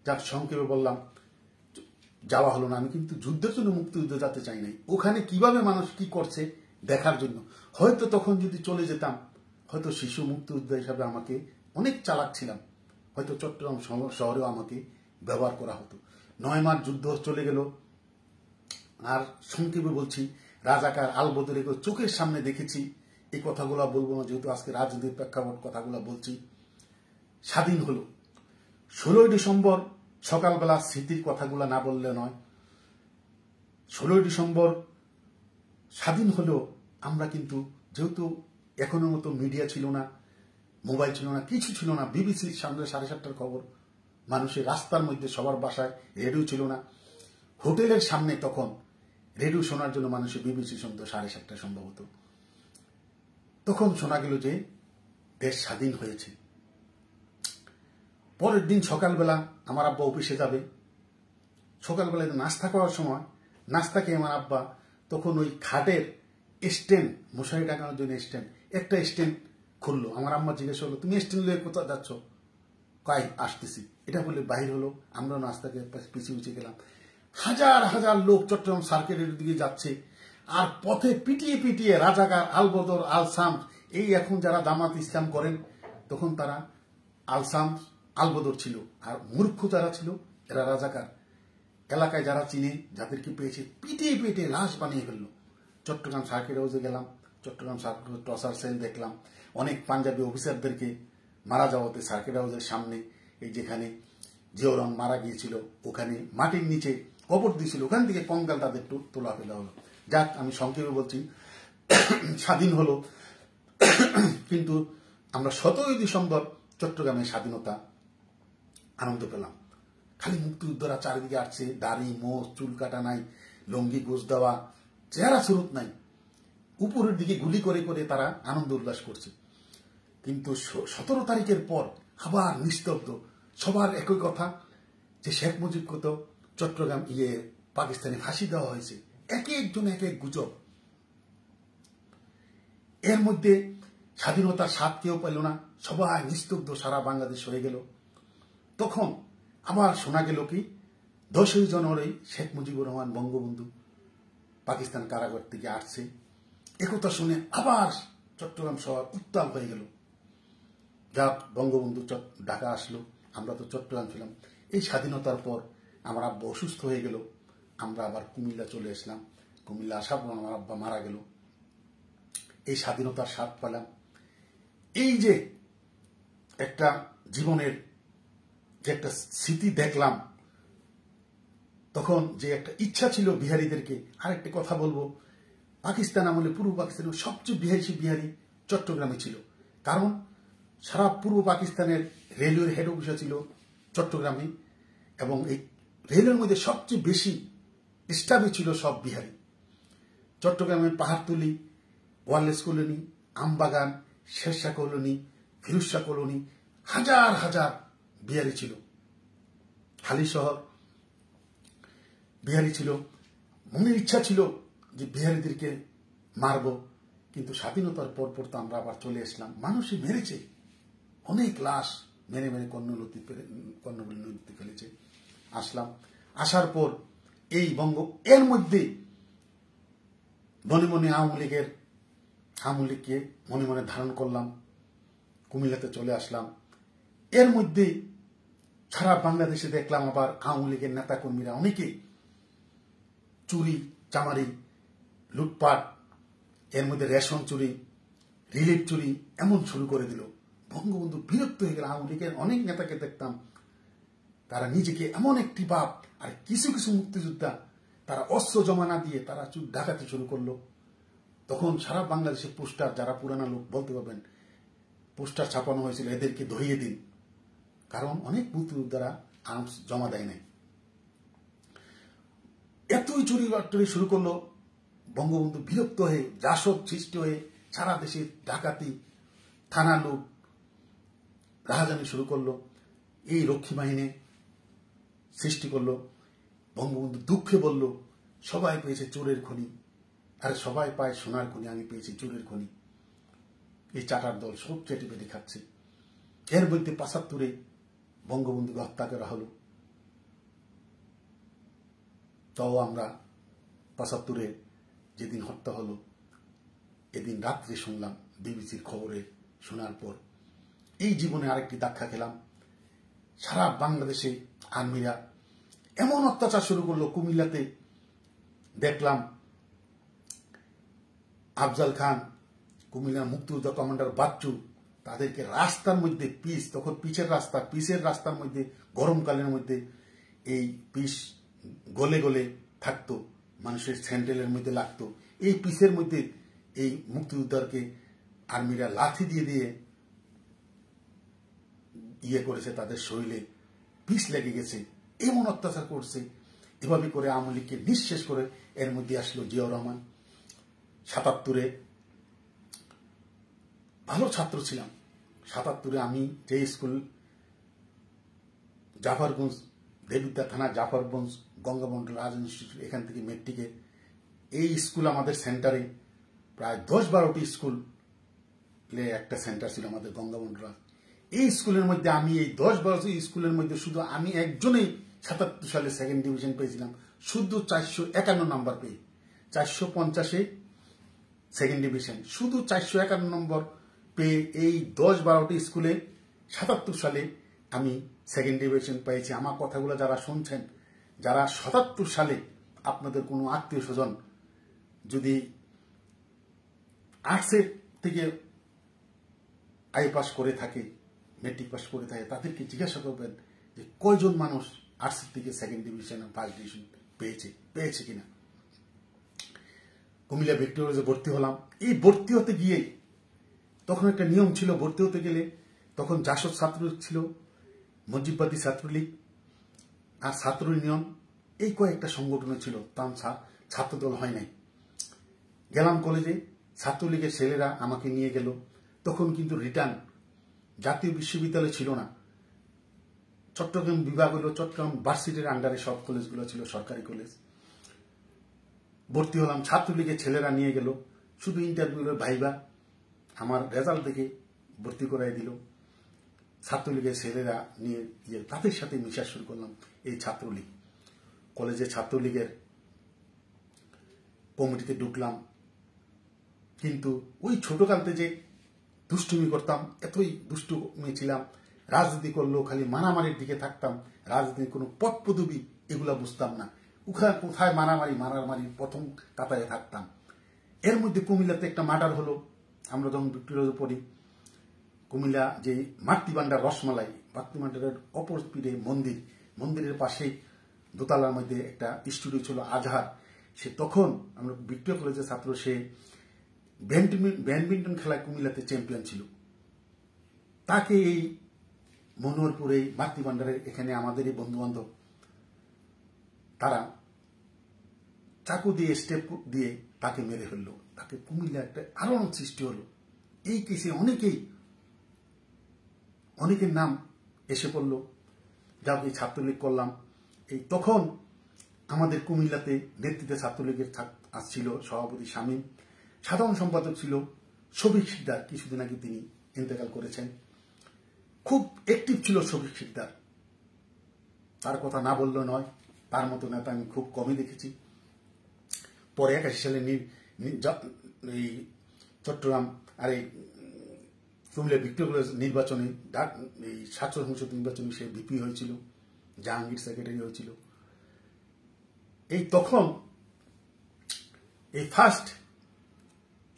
যাক, সংক্ষেপে বললাম, যাওয়া হলো না। আমি কিন্তু যুদ্ধের জন্য মুক্তিযুদ্ধ যেতে চাই নাই, ওখানে কিভাবে মানুষ কি করছে দেখার জন্য। হয়তো তখন যদি চলে যেতাম, হয়তো শিশু মুক্তিযুদ্ধ হিসাবে আমাকে অনেক চালাক ছিলাম, হয়তো চট্টগ্রাম শহরেও আমাকে ব্যবহার করা হতো। 9 মাস যুদ্ধ চলে গেল। আর সংক্ষেপে বলছি, রাজাকার আলবদরে চোখের সামনে দেখেছি। এই কথাগুলো বলবো না, যেহেতু আজকে রাজনীতির প্রেক্ষাপট কথাগুলো বলছি। স্বাধীন হলো 16ই ডিসেম্বর সকালবেলা, স্মৃতির কথাগুলো না বললে নয়। 16ই ডিসেম্বর স্বাধীন হলেও আমরা কিন্তু, যেহেতু এখনের মতো মিডিয়া ছিল না, মোবাইল ছিল না, কিছু ছিল না, বিবিসির সামনে 7:30টার খবর, মানুষের রাস্তার মধ্যে সবার বাসায় রেডিও ছিল না। হোটেলের সামনে তখন রেডিও শোনার জন্য মানুষের বিবিসি শুনতো 7:30টায় সম্ভবত। তখন শোনা গেল যে দেশ স্বাধীন হয়েছে। পরের দিন সকালবেলা আমার আব্বা অফিসে যাবে। সকালবেলায় নাস্তা করার সময়, নাস্তা খেয়ে আমার আব্বা তখন ওই খাটের স্ট্যান্ড, মশারি টাঙানোর জন্য স্ট্যান্ড, একটা স্ট্যান্ড খুললো। আমার আম্মা জিজ্ঞেস করলো, তুমি স্ট্যান্ড নিয়ে কোথায় যাচ্ছ? কয়, আসতেছি। এটা বলে বাহির হলো। আমরা নাস্তাকে পিছিয়ে গেলাম। হাজার হাজার লোক চট্টগ্রাম সার্কেটের দিকে যাচ্ছে। আর পথে পিটিয়ে রাজাকার, আলবদর, আলসামস, এই এখন যারা জামাত ইসলাম করেন, তখন তারা আলসামস, আলবদর ছিল। আর মূর্খ যারা ছিল, এরা রাজাকার। এলাকায় যারা চিনে, যাদেরকে পেয়েছে, পিটিয়ে লাশ বানিয়ে ফেললো। চট্টগ্রাম সার্কিট হাউসে গেলাম। চট্টগ্রাম সার্কিট টসার সেল দেখলাম। অনেক পাঞ্জাবি অফিসারদেরকে মারা যাওয়াতে সার্কিট হাউসের সামনে, এই যেখানে জিয়াউর রহমান মারা গিয়েছিল, ওখানে মাটির নিচে কবর দিয়েছিল, ওখান থেকে কঙ্কাল তাদের তোলা ফেলা হলো। যাক, আমি সংক্ষেপে বলছি, স্বাধীন হলো, কিন্তু আমরা 17ই ডিসেম্বর চট্টগ্রামের স্বাধীনতা আনন্দ পেলাম। খালি মুক্তিযোদ্ধারা চারিদিকে আসছে, দাড়ি মোষ চুল কাটা নাই, লঙ্গি গোছ দেওয়া, চেহারা সুরত নাই, উপরের দিকে গুলি করে করে তারা আনন্দ উল্লাস করছে। কিন্তু 17 তারিখের পর আবার নিস্তব্ধ, সবার একই কথা যে শেখ মুজিবকে তো চট্টগ্রাম পাকিস্তানে ফাঁসি দেওয়া হয়েছে, এক একজন এক এক গুজব। এর মধ্যে স্বাধীনতার স্বাদ কেউ পেল না, সবাই নিস্তব্ধ, সারা বাংলাদেশ হয়ে গেল। তখন আবার শোনা গেল কি 10ই জানুয়ারি শেখ মুজিবুর রহমান বঙ্গবন্ধু পাকিস্তান কারাগার থেকে আসছে। একথা শুনে আবার চট্টগ্রাম শহর উত্তাল হয়ে গেল। যা বঙ্গবন্ধু ঢাকা আসলো, আমরা তো চট্টগ্রাম ছিলাম। এই স্বাধীনতার পর আমার আব্বা অসুস্থ হয়ে গেল, আমরা আবার কুমিল্লা চলে আসলাম। কুমিল্লা আসার পর আমার আব্বা মারা গেল। এই স্বাধীনতার স্বাদ পেলাম। এই যে একটা জীবনের যে একটা স্মৃতি দেখলাম, তখন যে একটা ইচ্ছা ছিল বিহারীদেরকে, আরেকটা কথা বলবো, পাকিস্তান আমলে পূর্ব পাকিস্তানের সবচেয়ে বিহারি চট্টগ্রামে ছিল। কারণ সারা পূর্ব পাকিস্তানের রেলওয়ের হেড অফিস ছিল চট্টগ্রামে, এবং এই রেলের মধ্যে সবচেয়ে বেশি স্টাফে ছিল সব বিহারি। চট্টগ্রামের Pahartali, wireless colony, Ambagan, Sher Shah colony, Firoz Shah colony, হাজার হাজার বিহারি ছিল। হালি শহর বিহারি ছিল। মনের ইচ্ছা ছিল যে বিহারিদেরকে মারব, কিন্তু স্বাধীনতার পর তো আমরা আবার চলে আসলাম। মানুষই মেরেছে, অনেক লাশ মেরে মেরে কর্ণফুলী নদীতে ফেলেছে। আসলাম, আসার পর এই এর মধ্যে মনে মনে আওয়ামী লীগকে মনে মনে ধারণ করলাম, কুমিল্লাতে চলে আসলাম। এর মধ্যে সারা বাংলাদেশে দেখলাম আবার আওয়ামী লীগের নেতাকর্মীরা অনেকে চুরি চামারি লুটপাট, এর মধ্যে রেশন চুরি, রিলিফ চুরি এমন শুরু করে দিল। বঙ্গবন্ধু বিরক্ত হয়ে গেল। আওয়ামী লীগের অনেক নেতাকে দেখতাম, তারা নিজেকে এমন একটি বাপ, আর কিছু কিছু মুক্তিযোদ্ধা তারা অস্ত্র জমা না দিয়ে তারা ডাকাতি শুরু করলো। তখন সারা বাংলাদেশে পোস্টার, যারা পুরানা লোক বলতে পারবেন, পোস্টার ছাপানো হয়েছিল এদেরকে ধরিয়ে দিন, কারণ অনেক মুক্তিযোদ্ধারা আর্মস জমা দেয় নাই। এতই চুরি বাট্টরি শুরু করলো। বঙ্গবন্ধু বিরক্ত হয়ে জাসদ সৃষ্টি হয়ে সারা দেশে ডাকাতি, থানা লুট, রাহাজানি শুরু করলো। এই রক্ষী বাহিনী সৃষ্টি করলো। বঙ্গবন্ধু দুঃখে বলল, সবাই পেয়েছে চোরের খনি, আর সবাই পায় সোনার খনি, আমি পেয়েছি চোরের খনি। এই চাটার দল সব চেটে পেটে খাচ্ছে। এর মধ্যে ৭৫-এ বঙ্গবন্ধুকে হত্যা করা হলো। তাও আমরা ৭৫-এ যেদিন হত্যা হলো, এদিন রাত্রে শুনলাম বিবিসির খবরে। শোনার পর এই জীবনে আরেকটি ধাক্কা খেলাম। সারা বাংলাদেশে আর্মিরা এমন অত্যাচার শুরু করলো। কুমিল্লাতে দেখলাম আফজাল খান, কুমিল্লার মুক্তিযোদ্ধা কমান্ডার বাচ্চু, তাদেরকে রাস্তার মধ্যে তখন পিচের রাস্তার মধ্যে গরমকালের মধ্যে এই পিচ গলে গলে থাকতো, মানুষের স্যান্ডেলের মধ্যে লাগতো। এই পিচের মধ্যে এই মুক্তিযোদ্ধাকে আর্মিরা লাথি দিয়ে করেছে, তাদের শরীরে পিচ লেগে গেছে, এমন অত্যাচার করছে। এভাবে করে আওয়ামী লীগকে নিঃশেষ করে এর মধ্যে আসলো জিয়াউর রহমান। ৭৭-এ ভালো ছাত্র ছিলাম। ৭৭-এ আমি যে স্কুল জাফরগঞ্জ, দেবিদ্যা থানা জাফরগঞ্জ, গঙ্গামন্ডল রাজ ইনস্টিটিউট, এখান থেকে মেট্রিকে, এই স্কুল আমাদের সেন্টারে প্রায় ১০-১২টি স্কুলে একটা সেন্টার ছিল আমাদের গঙ্গামন্ডল রাজ। এই স্কুলের মধ্যে আমি এই ১০-১২টি স্কুলের মধ্যে শুধু আমি একজনেই ৭৭ সালে সেকেন্ড ডিভিশন পেয়েছিলাম, শুধু ৪৫১ নম্বর পেয়ে। ৪৫০-এ সেকেন্ড ডিভিশন, শুধু ৪৫১ নম্বর পেয়ে এই ১০-১২টি স্কুলে ৭৭ সালে আমি সেকেন্ড ডিভিশন পেয়েছি। আমার কথাগুলো যারা শুনছেন, যারা ৭৭ সালে আপনাদের কোনো আত্মীয় স্বজন যদি আর্টসের থেকে আই পাস করে থাকে, মেট্রিক পাস করে থাকে, তাদেরকে জিজ্ঞাসা করবেন যে কয়জন মানুষ আর্টস থেকে সেকেন্ড ডিভিশন ফার্স্ট ডিভিশন পেয়েছে কিনা। কুমিল্লা ভিক্টোরিয়া কলেজে ভর্তি হলাম। এই ভর্তি হতে গিয়ে তখন একটা নিয়ম ছিল, ভর্তি হতে গেলে তখন জাসদ ছাত্রলীগ ছিল, মুজিববাদী ছাত্রলীগ আর ছাত্র ইউনিয়ন, এই কয়েকটা সংগঠন ছিল, তখন ছাত্রদল হয় নাই। গেলাম কলেজে, ছাত্রলীগের ছেলেরা আমাকে নিয়ে গেল। তখন কিন্তু রিটার্ন জাতীয় বিশ্ববিদ্যালয় ছিল না, চট্টগ্রাম বিভাগ হলো, চট্টগ্রাম ভার্সিটির আন্ডারে সব কলেজগুলো ছিল, সরকারি কলেজ। ভর্তি হলাম, ছাত্রলীগের ছেলেরা নিয়ে গেল, শুধু ইন্টারভিউ ভাইবা, আমার রেজাল্ট দেখে ভর্তি করাই দিল। ছাত্রলীগের ছেলেরা নিয়ে তাদের সাথে মিশা শুরু করলাম। এই ছাত্রলীগ কলেজে ছাত্রলীগের কমিটিতে ঢুকলাম। কিন্তু ওই ছোটকালতে যে দুষ্টুমি করতাম, এতই দুষ্টুমি ছিলাম, রাজনীতি করলেও খালি মারামারির দিকে থাকতাম, রাজনীতির কোনো পদ পদবি এগুলা বুঝতাম না, কোথায় মারামারির প্রথম কাতারে থাকতাম। এর মধ্যে কুমিল্লাতে একটা মার্ডার হলো, আমরা যখন ভিক্টোরিয়াতে পড়ি, কুমিল্লা যে মাতৃভান্ডার রসমালাই, মাতৃভান্ডারের অপর পিঠে মন্দিরের পাশে দোতলার মধ্যে একটা স্টুডিও ছিল আজহার। সে তখন আমরা ভিক্টোরিয়া কলেজের ছাত্র, সে ব্যাডমিন্টন খেলায় কুমিল্লাতে চ্যাম্পিয়ন ছিল। তাকে এই মনোহরপুরে মাতৃভান্ডারের এখানে আমাদেরই বন্ধু বান্ধব, তারা চাকু দিয়ে স্টেপ দিয়ে তাকে মেরে ফেললো। তাকে কুমিল্লা একটা আলোড়ন সৃষ্টি হলো। এই কেসে অনেকের নাম এসে পড়লো, যা এই ছাত্রলীগ করলাম। এই তখন আমাদের কুমিল্লাতে নেতৃত্বে ছাত্রলীগের ছিল সভাপতি শামীম, সাধারণ সম্পাদক ছিল শফিক শিকদার, কিছুদিন আগে তিনি ইন্তেকাল করেছেন। খুব অ্যাক্টিভ ছিল শফিক শিকদার, তার কথা না বললেও নয়, তার মতো নেতা আমি খুব কমই দেখেছি। পরে 81 সালে এই চট্টগ্রাম আর এই কুমিল্লা ভিক্টোরিয়া কলেজ নির্বাচনে, এই ছাত্র সংসদ নির্বাচনে সে ভিপি হয়েছিল, জাহাঙ্গীর সেক্রেটারি হয়েছিল। এই তখন এই ফার্স্ট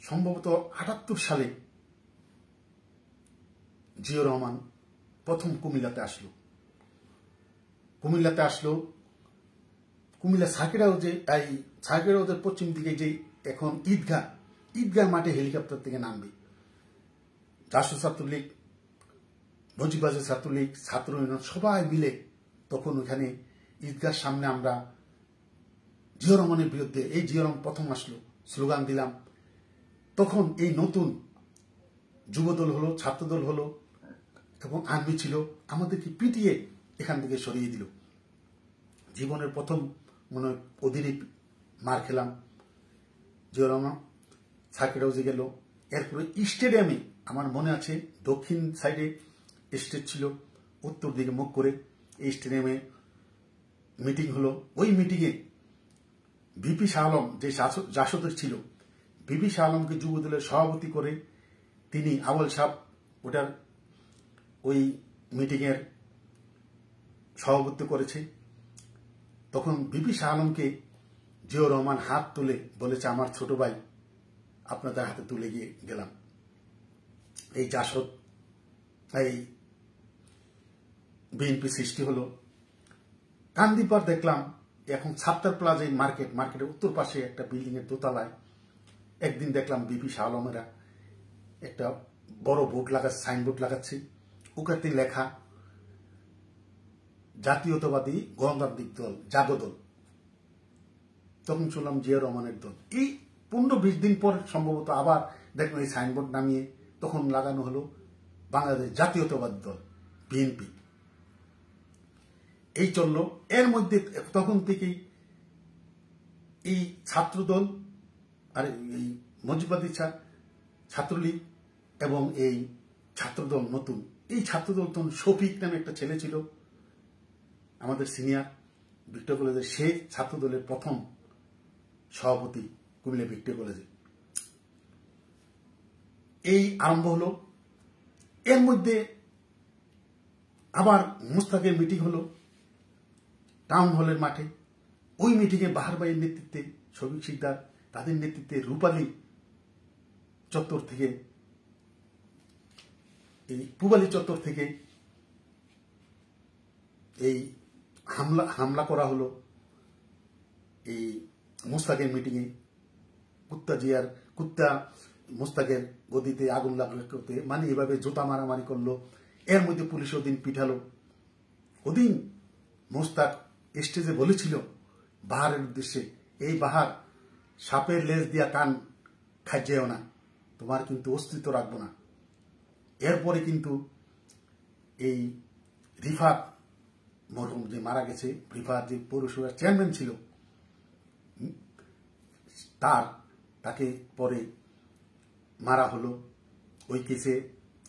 সম্ভবত 78 সালে জিয়াউর রহমান প্রথম কুমিল্লাতে আসলো। কুমিল্লা সার্কিট হাউসের পশ্চিম দিকে যে এখন ঈদগাহ মাঠে হেলিকপ্টার থেকে নামবে। জাসদ ছাত্রলীগ, মুজিববাদী ছাত্রলীগ, ছাত্র ইউনিয়ন সবাই মিলে তখন ওখানে ঈদগার সামনে আমরা জিয়াউর রহমানের বিরুদ্ধে, এই জিয়াউর রহমান প্রথম আসলো, স্লোগান দিলাম। তখন এই নতুন যুবদল হলো, ছাত্রদল হলো এবং আর্মি ছিল, আমাদেরকে পিটিয়ে এখান থেকে সরিয়ে দিল। জীবনের প্রথম মনে হয় অধীনে মার খেলাম। জিয়াউর রহমান সার্কিট হাউসে গেল। এরপরে স্টেডিয়ামে, আমার মনে আছে দক্ষিণ সাইডে স্টেজ ছিল, উত্তর দিকে মুখ করে এই স্টেডিয়ামে মিটিং হলো। ওই মিটিংয়ে ভিপি শাহ আলম, যে জাসদের ছিল, ভিপি শাহ আলমকে যুবদলের সভাপতি করে তিনি আউয়াল সাহেব ওটার ওই মিটিংয়ের সভাপতিত্ব করেছে। তখন ভিপি শাহ আলমকে জিয়াউর রহমান হাত তুলে বলেছে, আমার ছোট ভাই, আপনাদের হাতে তুলে গিয়ে গেলাম। এই জাসদ, এই বিএনপি সৃষ্টি হলো। কান্দিপার দেখলাম এখন ছাত্তার প্লাজা মার্কেটের উত্তর পাশে একটা বিল্ডিং এর দোতলায় একদিন দেখলাম ভিপি শাহ আলমেরা একটা বড় সাইনবোর্ড লাগাচ্ছে, ওখানে লেখা জাতীয়তাবাদী গণতান্ত্রিক দল, জাগদল। তখন শুনলাম জিয়াউর রহমানের দল। এই 15-20 দিন পর সম্ভবত আবার দেখলাম এই সাইনবোর্ড নামিয়ে তখন লাগানো হলো বাংলাদেশ জাতীয়তাবাদী দল, বিএনপি। এই চলল। এর মধ্যে তখন থেকেই এই ছাত্রদল আর এই মুজিববাদী ছাত্রলীগ এবং এই ছাত্রদল নতুন, এই ছাত্রদল তখন শফিক নামে একটা ছেলে ছিল আমাদের সিনিয়র ভিক্টোরিয়া কলেজের, সে ছাত্রদলের প্রথম সভাপতি কুমিল্লা ভিক্টোরিয়া কলেজে। এই আরম্ভ হলো। এর মধ্যে আবার মুস্তাকের মিটিং হলো টাউন হলের মাঠে। ওই মিটিংয়ে বাহার ভাইয়ের নেতৃত্বে, শফিক শিকদার, তাদের নেতৃত্বে রূপালী চত্বর থেকে, এই পূবালী চত্বর থেকে এই হামলা করা হলো এই মোস্তাকের মিটিংয়ে, কুত্তা মোস্তাকের গদিতে আগুন লাগতে, মানে এভাবে জুতা মারামারি করলো। এর মধ্যে পুলিশ ওদিন পিঠালো। ওদিন মোস্তাক স্টেজে বলেছিল বাহারের উদ্দেশ্যে, এই বাহার, সাপের লেজ দিয়া কান খাইয়েও না, তোমার কিন্তু অস্তিত্ব রাখবো না। এরপরে কিন্তু এই রিফাত মরহুম যে মারা গেছে, রিফাত যে পৌরসভার চেয়ারম্যান ছিল, তাকে পরে মারা হলো ওই কেসে।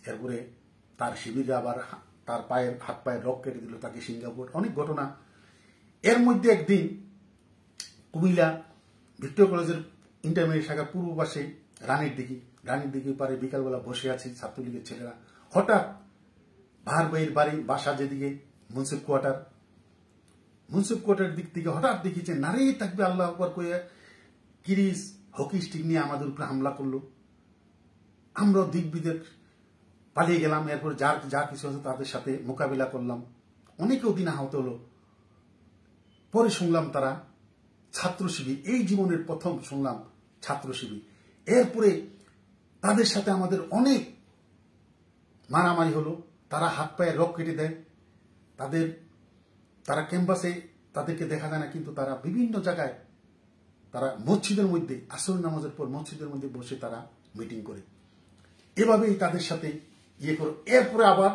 এরপরে তার শিবিরে আবার তার হাত পায়ের রক কেটে দিল, তাকে সিঙ্গাপুর, অনেক ঘটনা। এর মধ্যে একদিন কুমিল্লা ভিক্টোরিয়া কলেজের ইন্টারমিডিয়েট শাখা পূর্ব পাশে রানীর দিঘি পারে বিকালবেলা বসে আছে ছাত্রলীগের ছেলেরা। হঠাৎ ভার ভাইয়ের বাসা যেদিকে মুন্সিফ কোয়ার্টার দিক থেকে হঠাৎ দেখি যে নারে থাকবে আল্লাহ আকবার কইয়া কিরিস হকি স্টিক নিয়ে আমাদের উপরে হামলা করলো। আমরা দিক বিদিক পালিয়ে গেলাম। এরপর যা কিছু আছে তাদের সাথে মোকাবিলা করলাম। অনেকে ওদিন আহত হলো। পরে শুনলাম তারা ছাত্র শিবির, এই জীবনের প্রথম শুনলাম ছাত্র শিবির। এরপরে তাদের সাথে আমাদের অনেক মারামারি হলো। তারা হাত পায়ে রক কেটে দেয়। তারা ক্যাম্পাসে তাদেরকে দেখা যায় না, কিন্তু তারা বিভিন্ন জায়গায়, তারা মসজিদের মধ্যে আসর নামাজের পর মসজিদের মধ্যে বসে তারা মিটিং করে। এভাবেই তাদের সাথে ইয়ে করে। এরপরে আবার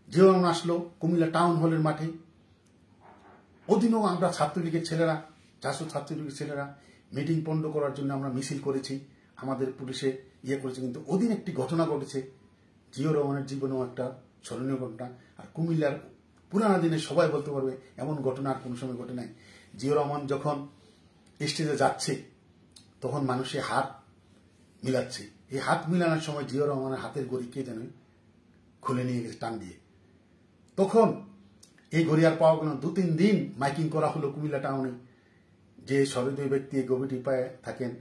যেমন আসলো কুমিল্লা টাউন হলের মাঠে, ওদিনও আমরা ছাত্রলীগের ছেলেরা, ছাত্রলীগের ছেলেরা মিটিং পণ্ড করার জন্য আমরা মিছিল করেছি, আমাদের পুলিশে ইয়ে করেছে। কিন্তু ওদিন একটি ঘটনা ঘটেছে, জিয়র রহমানের জীবনেও একটা স্মরণীয় ঘটনা। আর কুমিল্লার পুরানা দিনে সবাই বলতে পারবে এমন ঘটনা আর কোনো সময় ঘটে নাই। জিয়র রহমান যখন স্টেজে যাচ্ছে তখন মানুষে হাত মিলাচ্ছে। এই হাত মিলানোর সময় জিয়র রহমানের হাতের ঘড়ি কে যেন খুলে নিয়ে গেছে টান দিয়ে। তখন এই ঘড়ি আর পাওয়া গেল। 2-3 দিন মাইকিং করা হলো কুমিল্লা টাউনে, যে সহৃদয় ব্যক্তি গভীর টিপায় থাকেন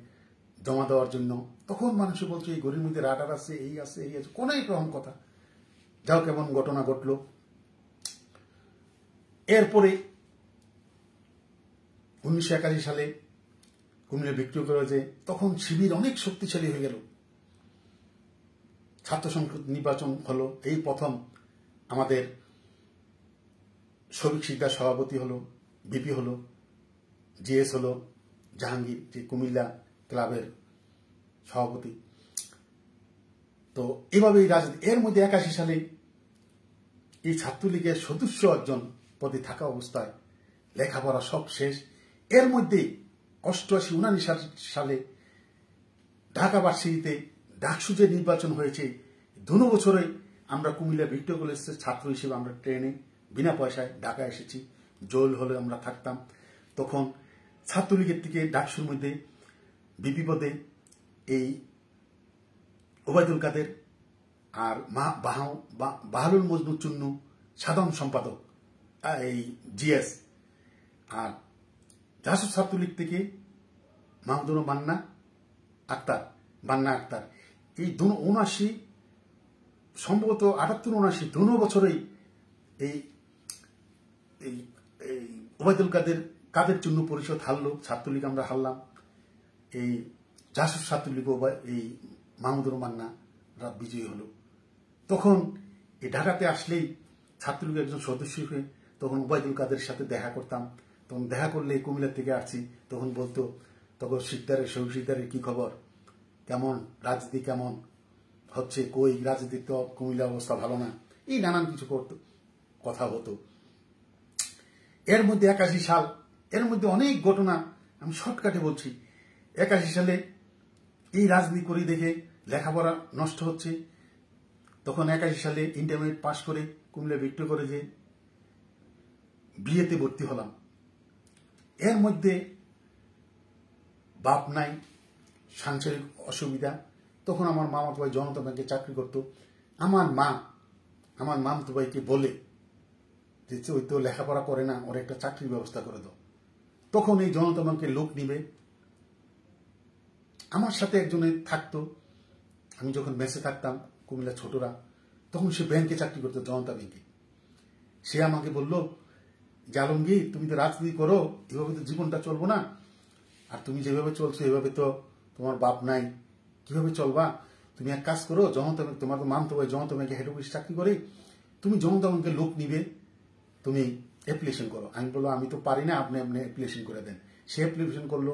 জমা দেওয়ার জন্য। তখন মানুষ বলছে এই ঘড়ির মধ্যে রাডার আছে, এই আছে, কোন এক রকম কথা। যাও কেমন ঘটনা ঘটলো। এরপরে 1981 সালে কুমিল্লা ভিক্টোরিয়া কলেজে তখন শিবির অনেক শক্তিশালী হয়ে গেল। ছাত্র সংসদ নির্বাচন হলো। এই প্রথম আমাদের শফিক সিকদার সভাপতি হলো, বিপি হলো, জিএস হলো জাহাঙ্গীর, যে কুমিল্লা ক্লাবের সভাপতি। তো এভাবেই রাজনীতি। এর মধ্যে 81 সালে এই ছাত্রলীগের সদস্য একজন পদে থাকা অবস্থায় লেখাপড়া সব শেষ। এর মধ্যে 88-89 সালে ঢাকা ভার্সিটিতে ডাকসু যে নির্বাচন হয়েছে, 2 বছরে আমরা কুমিল্লা ভিক্টোরিয়া কলেজের ছাত্র হিসেবে আমরা ট্রেনে বিনা পয়সায় ঢাকা এসেছি। জল হলে আমরা থাকতাম। তখন ছাত্রলীগের থেকে ডাকসুর মধ্যে বিপি পদে এই ওবায়দুল কাদের আর বাহালুল মজনু চুন্নু সাধারণ সম্পাদক, এই জিএস, আর জাসদ ছাত্রলীগ থেকে মাহমুদুর মান্না আক্তার, এই 79 সম্ভবত 78-79 2 বছরেই এই ওবায়দুল কাদের চুন্নু পরিষদ হারলো, ছাত্রলীগ আমরা হারলাম। এই জাসদ ছাত্রলীগ এই মাহমুদুর মান্না বিজয়ী হলো। তখন এই ঢাকাতে আসলেই ছাত্রলীগের একজন সদস্য হয়ে তখন ওবায়দুল কাদের সাথে দেখা করতাম। তখন দেখা করলে কুমিল্লা থেকে আসছি, তখন বলতো তখন শহীদ সিকদারের কি খবর, কেমন রাজনীতি, কেমন হচ্ছে, কই রাজনীতির তো কুমিল্লার অবস্থা ভালো না, এই নানান কিছু কথা হতো। এর মধ্যে 81 সাল, এর মধ্যে অনেক ঘটনা, আমি শর্টকাটে বলছি। 81 সালে এই রাজনীতি করি দেখে লেখাপড়া নষ্ট হচ্ছে। তখন 81 সালে ইন্টারমিডিয়েট পাশ করে কুমিল্লা ভিক্টোরিয়া কলেজে বিয়েতে ভর্তি হলাম। এর মধ্যে বাপ নাই, সাংসারিক অসুবিধা। তখন আমার মামাতো ভাই জনতা ব্যাংকে চাকরি করত। আমার মামাতো ভাইকে বলে যে ওই তো লেখাপড়া করে না, ওর একটা চাকরির ব্যবস্থা করে দাও। তখন এই জনতা ব্যাংকের লোক নিবে। আমার সাথে একজনে থাকতো, আমি যখন মেসে থাকতাম কুমিল্লা ছোটরা, তখন সে ব্যাংকে চাকরি করতো, জনতা ব্যাংকে। সে আমাকে বলল যে আলমগীর তুমি তো রাজনীতি করো, এভাবে তো জীবনটা চলবো না, আর তুমি যেভাবে চলছো এভাবে তো তোমার বাপ নাই, কিভাবে চলবা? তুমি এক কাজ করো, যখন তুমি তোমার তো মানতে হয়, যখন তোমাকে হেড অফিস চাকরি করে তুমি যখন তখনকে লোক নিবে, তুমি অ্যাপ্লিকেশন করো। আমি বললো আমি তো পারি না, আপনি আপনি অ্যাপ্লিকেশন করে দেন। সে অ্যাপ্লিকেশন করলো,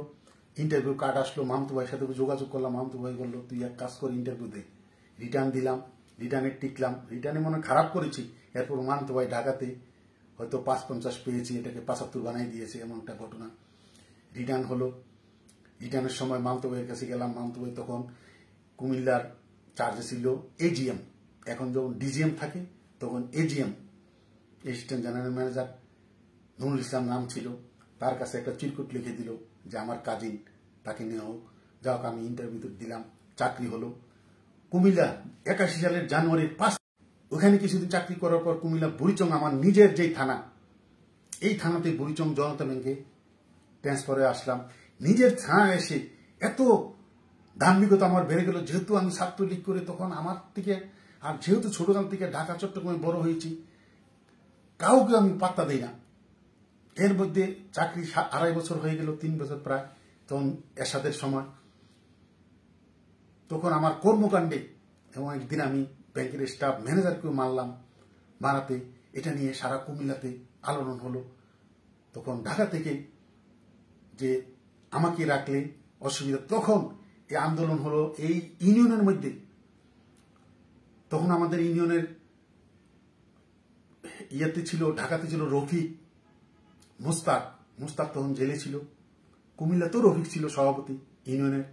ইন্টারভিউ কার্ড আসলো, মামতু ভাইয়ের সাথে যোগাযোগ করলাম, মামতু ভাই বললো তুই এক কাজ কর, ইন্টারভিউ দে। রিটার্ন দিলাম, রিটার্নে টিকলাম, রিটার্নে মনে খারাপ করেছি। এরপর মামতু ভাই ঢাকাতে হয়তো 550 পেয়েছি, এটাকে 75 বানাই দিয়েছে, এমন একটা ঘটনা। রিটার্ন হলো, রিটার্নের সময় মামতু ভাইয়ের কাছে গেলাম। মামতু ভাই তখন কুমিল্লার চার্জে ছিল এজিএম, এখন যখন ডিজিএম থাকে তখন AGM, assistant general manager Nurul Islam নাম ছিল। তার কাছে একটা চিরকুট লিখে দিল যে আমার কাজিন, তাকে নেওয়া হোক। যাও, আমি ইন্টারভিউ দিলাম, চাকরি হলো। কুমিল্লা 81 সালের জানুয়ারির 5, ওখানে কিছুদিন চাকরি করার পর কুমিল্লা বুড়িচং, আমার নিজের যেই থানা, এই থানাতে বুড়িচং জনতা ব্যাংকে ট্রান্সফারে আসলাম। নিজের থানা এসে এত ধার্মিকতা আমার বেড়ে গেল, যেহেতু আমি ছাত্রলীগ করে তখন আমার থেকে, আর যেহেতু ছোটকাল থেকে ঢাকা চট্টগ্রামে বড় হয়েছি, কাউকে আমি পাত্তা দিই না। এর মধ্যে চাকরি 2.5 বছর হয়ে গেল, 3 বছর প্রায়, তখন এরশাদের সময়। তখন আমার কর্মকাণ্ডে এবং একদিন আমি ব্যাংকের স্টাফ ম্যানেজারকেও মারলাম, মারাতে এটা নিয়ে সারা কুমিল্লাতে আলোড়ন হলো। তখন ঢাকা থেকে যে আমাকে রাখলে অসুবিধা, তখন এই আন্দোলন হলো এই ইউনিয়নের মধ্যে। তখন আমাদের ইউনিয়নের ইয়েতে ছিল, ঢাকাতে ছিল রফিক, মুস্তাক তখন জেলে ছিল। কুমিল্লাতেও রফিক ছিল সভাপতি ইউনিয়নের।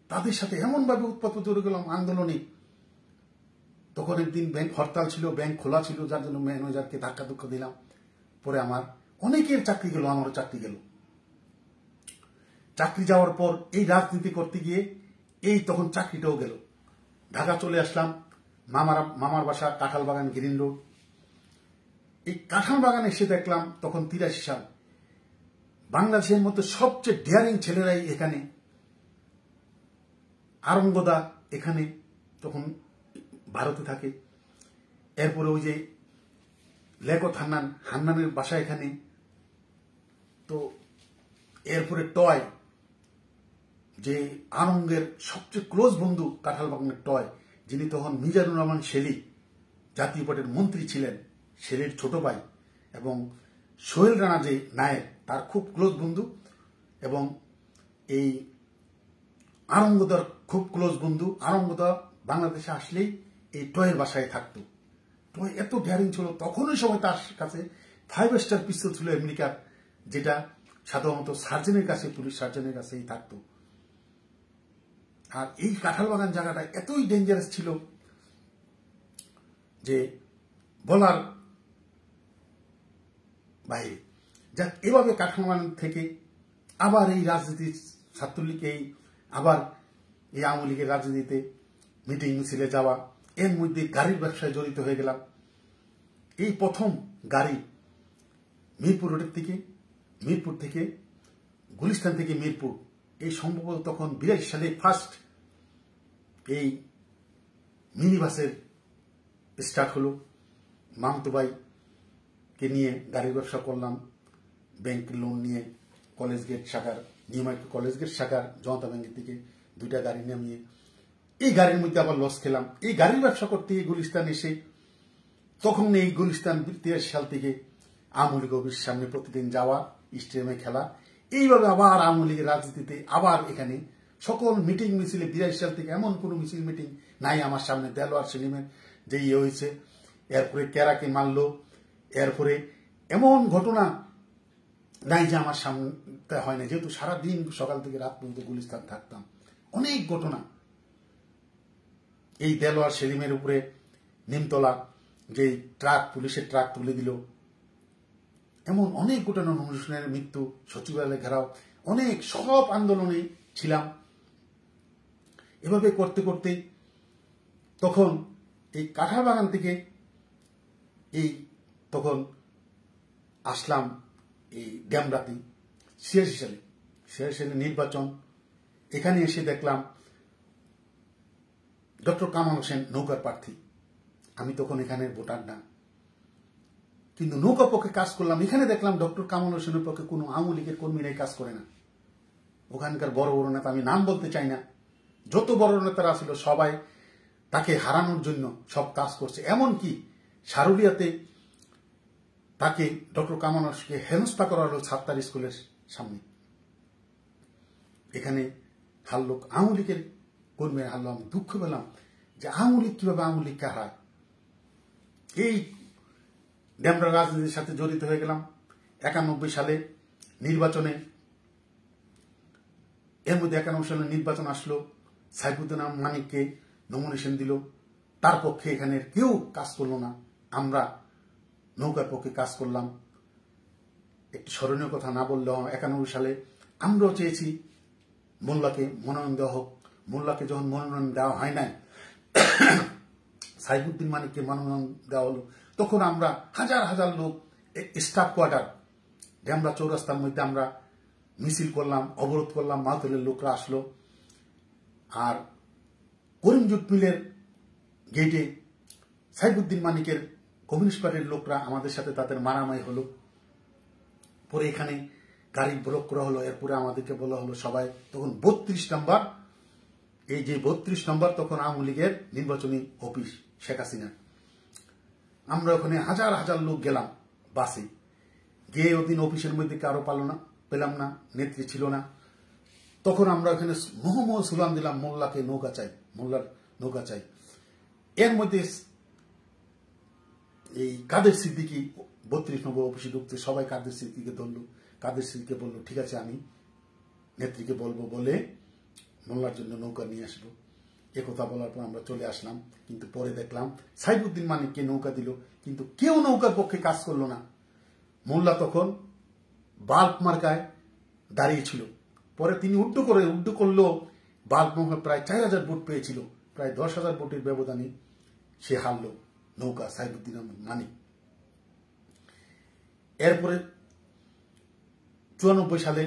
তাদের সাথে এমনভাবে উৎপাত চলে গেলাম আন্দোলনে। তখন একদিন ব্যাংক হরতাল ছিল, ব্যাংক খোলা ছিল, যার জন্য ম্যানেজারকে ধাক্কা ধুক্কা দিলাম। পরে আমার অনেকের চাকরি গেল, আমারও চাকরি গেল। চাকরি যাওয়ার পর এই রাজনীতি করতে গিয়ে এই তখন চাকরিটাও গেল। ঢাকা চলে আসলাম, মামার বাসা কাঁঠাল বাগান, গ্রিন রোড। এই কাঁঠাল বাগানে এসে দেখলাম তখন 83 সাল, বাংলাদেশের মধ্যে সবচেয়ে ডেয়ারিং ছেলেরাই এখানে। আরঙ্গদা এখানে তখন ভারতে থাকে। এরপরে ওই যে লেখত হান্নানের বাসা এখানে। তো এরপরে টয়, যে আনন্দের সবচেয়ে ক্লোজ বন্ধু কাঁঠাল বাগানের টয়, যিনি তখন মিজানুর রহমান শেলী জাতীয় পার্টির মন্ত্রী ছিলেন, শেলীর ছোট ভাই, এবং সোহেল রানা যে নায়েক, তার খুব ক্লোজ বন্ধু, এবং এই আরঙ্গদার খুব ক্লোজ বন্ধু। আরঙ্গদা বাংলাদেশে আসলেই এই টয়ের বাসায় থাকতো। টয় এত ডেয়ারিং ছিল, তখনই সবাই তার কাছে 5 স্টার পিস্তল ছিল আমেরিকার, যেটা সাধারণত সার্জেনের কাছে, পুলিশ সার্জেনের কাছেই থাকতো। আর এই কাঁঠাল বাগান জায়গাটা এতই ডেঞ্জারাস ছিল যে বলার বাইরে। যাক, এভাবে কাঁঠাল বাগান থেকে আবার এই রাজনীতি, ছাত্রলীগ, আবার এই আওয়ামী লীগের রাজনীতিতে মিটিং মিছিলে যাওয়া, এর মধ্যে গাড়ির ব্যবসায় জড়িত হয়ে গেলাম। এই প্রথম গাড়ি মিরপুর রোডের থেকে, মিরপুর থেকে গুলিস্তান থেকে মিরপুর, এই সম্ভবত তখন 82 সালে ফার্স্ট এই মিনি বাসের স্টার্ট হলো। মামতু ভাইকে নিয়ে গাড়ির ব্যবসা করলাম, ব্যাংক লোন নিয়ে। কলেজ গেট শাখার, নিউমার্কেট কলেজ গেট শাখার জনতা ব্যাংকের থেকে 2টা গাড়ি নামিয়ে এই গাড়ির মধ্যে আবার লস খেলাম। এই গাড়ির ব্যবসা করতে গিয়ে গুলিস্তান এসে, তখন এই গুলিস্তান 83 সাল থেকে আওয়ামী লীগ অফিসের সামনে প্রতিদিন যাওয়া, স্টেডিয়ামে খেলা, এইভাবে আবার আওয়ামী লীগের রাজনীতিতে আবার এখানে সকল মিটিং মিছিলে 82 সাল থেকে এমন কোনো মিছিল মিটিং নাই আমার সামনে। দেলোয়ার সেলিমের যে ইয়ে হয়েছে, এরপরে কেরাকে মারলো, এরপরে এমন ঘটনা নাই যে আমার সামনে হয় না, যেহেতু সারাদিন সকাল থেকে রাত পর্যন্ত গুলিস্তান থাকতাম। অনেক ঘটনা, এই দেলোয়ার সেলিমের উপরে নিমতলা যে ট্রাক, পুলিশের ট্রাক তুলে দিল, এমন অনেক ঘটনা, অনুষ্ঠানের মৃত্যু, সচিবালয় ঘেরাও, অনেক, সব আন্দোলনে ছিলাম। এভাবে করতে করতে তখন এই কাঁঠাল বাগান থেকে এই তখন আসলাম এই ড্যামরাতে 86 সালে, 86 সালে নির্বাচন। এখানে এসে দেখলাম ডক্টর কামাল হোসেন নৌকার প্রার্থী। আমি তখন এখানে ভোটার না। কিন্তু নৌকা পক্ষে কাজ করলাম, এখানে দেখলাম ডক্টর কামাল হোসেনের পক্ষে কোনো আওয়ামী লীগের কর্মীরাই কাজ করে না। ওখানকার বড় বড় নেতা, আমি নাম বলতে চাই না, যত বড় নেতারা ছিল সবাই তাকে হারানোর জন্য সব কাজ করছে। এমনকি সারুলিয়াতে তাকে ডক্টর কামাল হোসেনকে হেনস্থা করা হলো ছাত্তার স্কুলের সামনে। এখানে হারলো আওয়ামী লীগের কর্মীরা, হারলো। আমি দুঃখ পেলাম যে আওয়ামী লীগ কিভাবে আওয়ামী লীগকে হারায়। এই ড্যামরা রাজনীতির সাথে জড়িত হয়ে গেলাম। 91 সালে নির্বাচনে, এর মধ্যে 91 সালে নির্বাচন আসলো, সাইফুদ্দিন মানিককে নমিনেশন দিল, তার পক্ষে এখানে কেউ কাজ করলো না, আমরা নৌকার পক্ষে কাজ করলাম। একটি স্মরণীয় কথা না বললেও 91 সালে আমরাও চেয়েছি মোল্লাকে মনোনয়ন দেওয়া হোক। মোল্লাকে যখন মনোনয়ন দেওয়া হয় নাই, সাইফুদ্দিন মানিককে মনোনয়ন দেওয়া হলো, তখন আমরা হাজার হাজার লোক স্টাফ কোয়ার্টার ড্যামরা চৌরাস্তার মধ্যে আমরা মিছিল করলাম, অবরোধ করলাম, মাহতলের লোকরা আসলো। আর করিম জুট মিলের গেটে সাইফুদ্দিন মানিকের কমিউনিস্ট পার্টির লোকরা আমাদের সাথে তাদের মারামারি হলো। পরে এখানে গাড়ি ব্লক করা হলো। এরপরে আমাদেরকে বলা হলো সবাই, তখন 32 নম্বর, এই যে 32 নম্বর তখন আওয়ামী লীগের নির্বাচনী অফিস শেখ হাসিনা। আমরা ওখানে হাজার হাজার লোক গেলাম বাসে, গিয়ে ওদিন অফিসের মধ্যে কারো পেলাম না, নেত্রী ছিল না। তখন আমরা ওখানে মোহাম্মদ সুলাম দিলাম, মোল্লাকে নৌকা চাই, মোল্লার নৌকা চাই। এর মধ্যে এই কাদের সিদ্দিকী 32 নম্বর অফিসে ঢুকতে সবাই কাদের সিদ্দিকীকে ধরলো। কাদের সিদ্দিকী বললো ঠিক আছে আমি নেত্রীকে বলবো, বলে মোল্লার জন্য নৌকা নিয়ে আসবো। একথা বলার পর আমরা চলে আসলাম। কিন্তু পরে দেখলাম সাইফুদ্দিন মানিককে নৌকা দিল, কিন্তু কেউ নৌকার পক্ষে কাজ করলো না। মোল্লা তখন বাল্ব মার্কায় দাঁড়িয়েছিল। পরে তিনি উড্ডু করলো, বাল্ব মার্কা প্রায় 4000 ভোট পেয়েছিল, প্রায় 10,000 ভোটের ব্যবধানে সে হারলো নৌকা সাইফুদ্দিন মানিক। এরপরে 94 সালে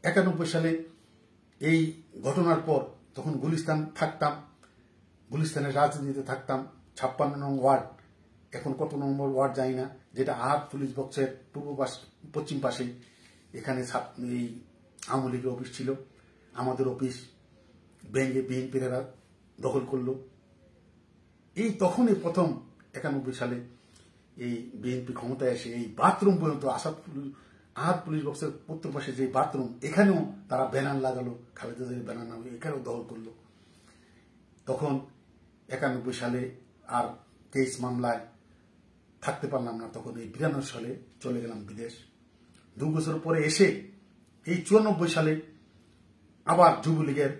91 সালে এই ঘটনার পর তখন গুলিস্তান থাকতাম, গুলিস্তানের রাজনীতিতে থাকতাম। 56 নং ওয়ার্ড, এখন কত নম্বর ওয়ার্ড জানি না, যেটা আহাত পুলিশ বক্সের পশ্চিম পাশে। এখানে এই আওয়ামী লীগের অফিস ছিল। আমাদের অফিস ভেঙে বিএনপিরা দখল করলো। এই তখনই প্রথম 91 সালে এই বিএনপি ক্ষমতায় এসে এই বাথরুম পর্যন্ত আহাত পুলিশ বক্সের উত্তর পাশে যে বাথরুম, এখানেও তারা ব্যানার লাগালো, খালেদা জিয়ার ব্যানার নামে, এখানেও দখল করলো। তখন 91 সালে আর কেস মামলায় থাকতে পারলাম না। তখন এই 92 সালে চলে গেলাম বিদেশ। 2 বছর পরে এসে এই 94 সালে আবার যুবলীগের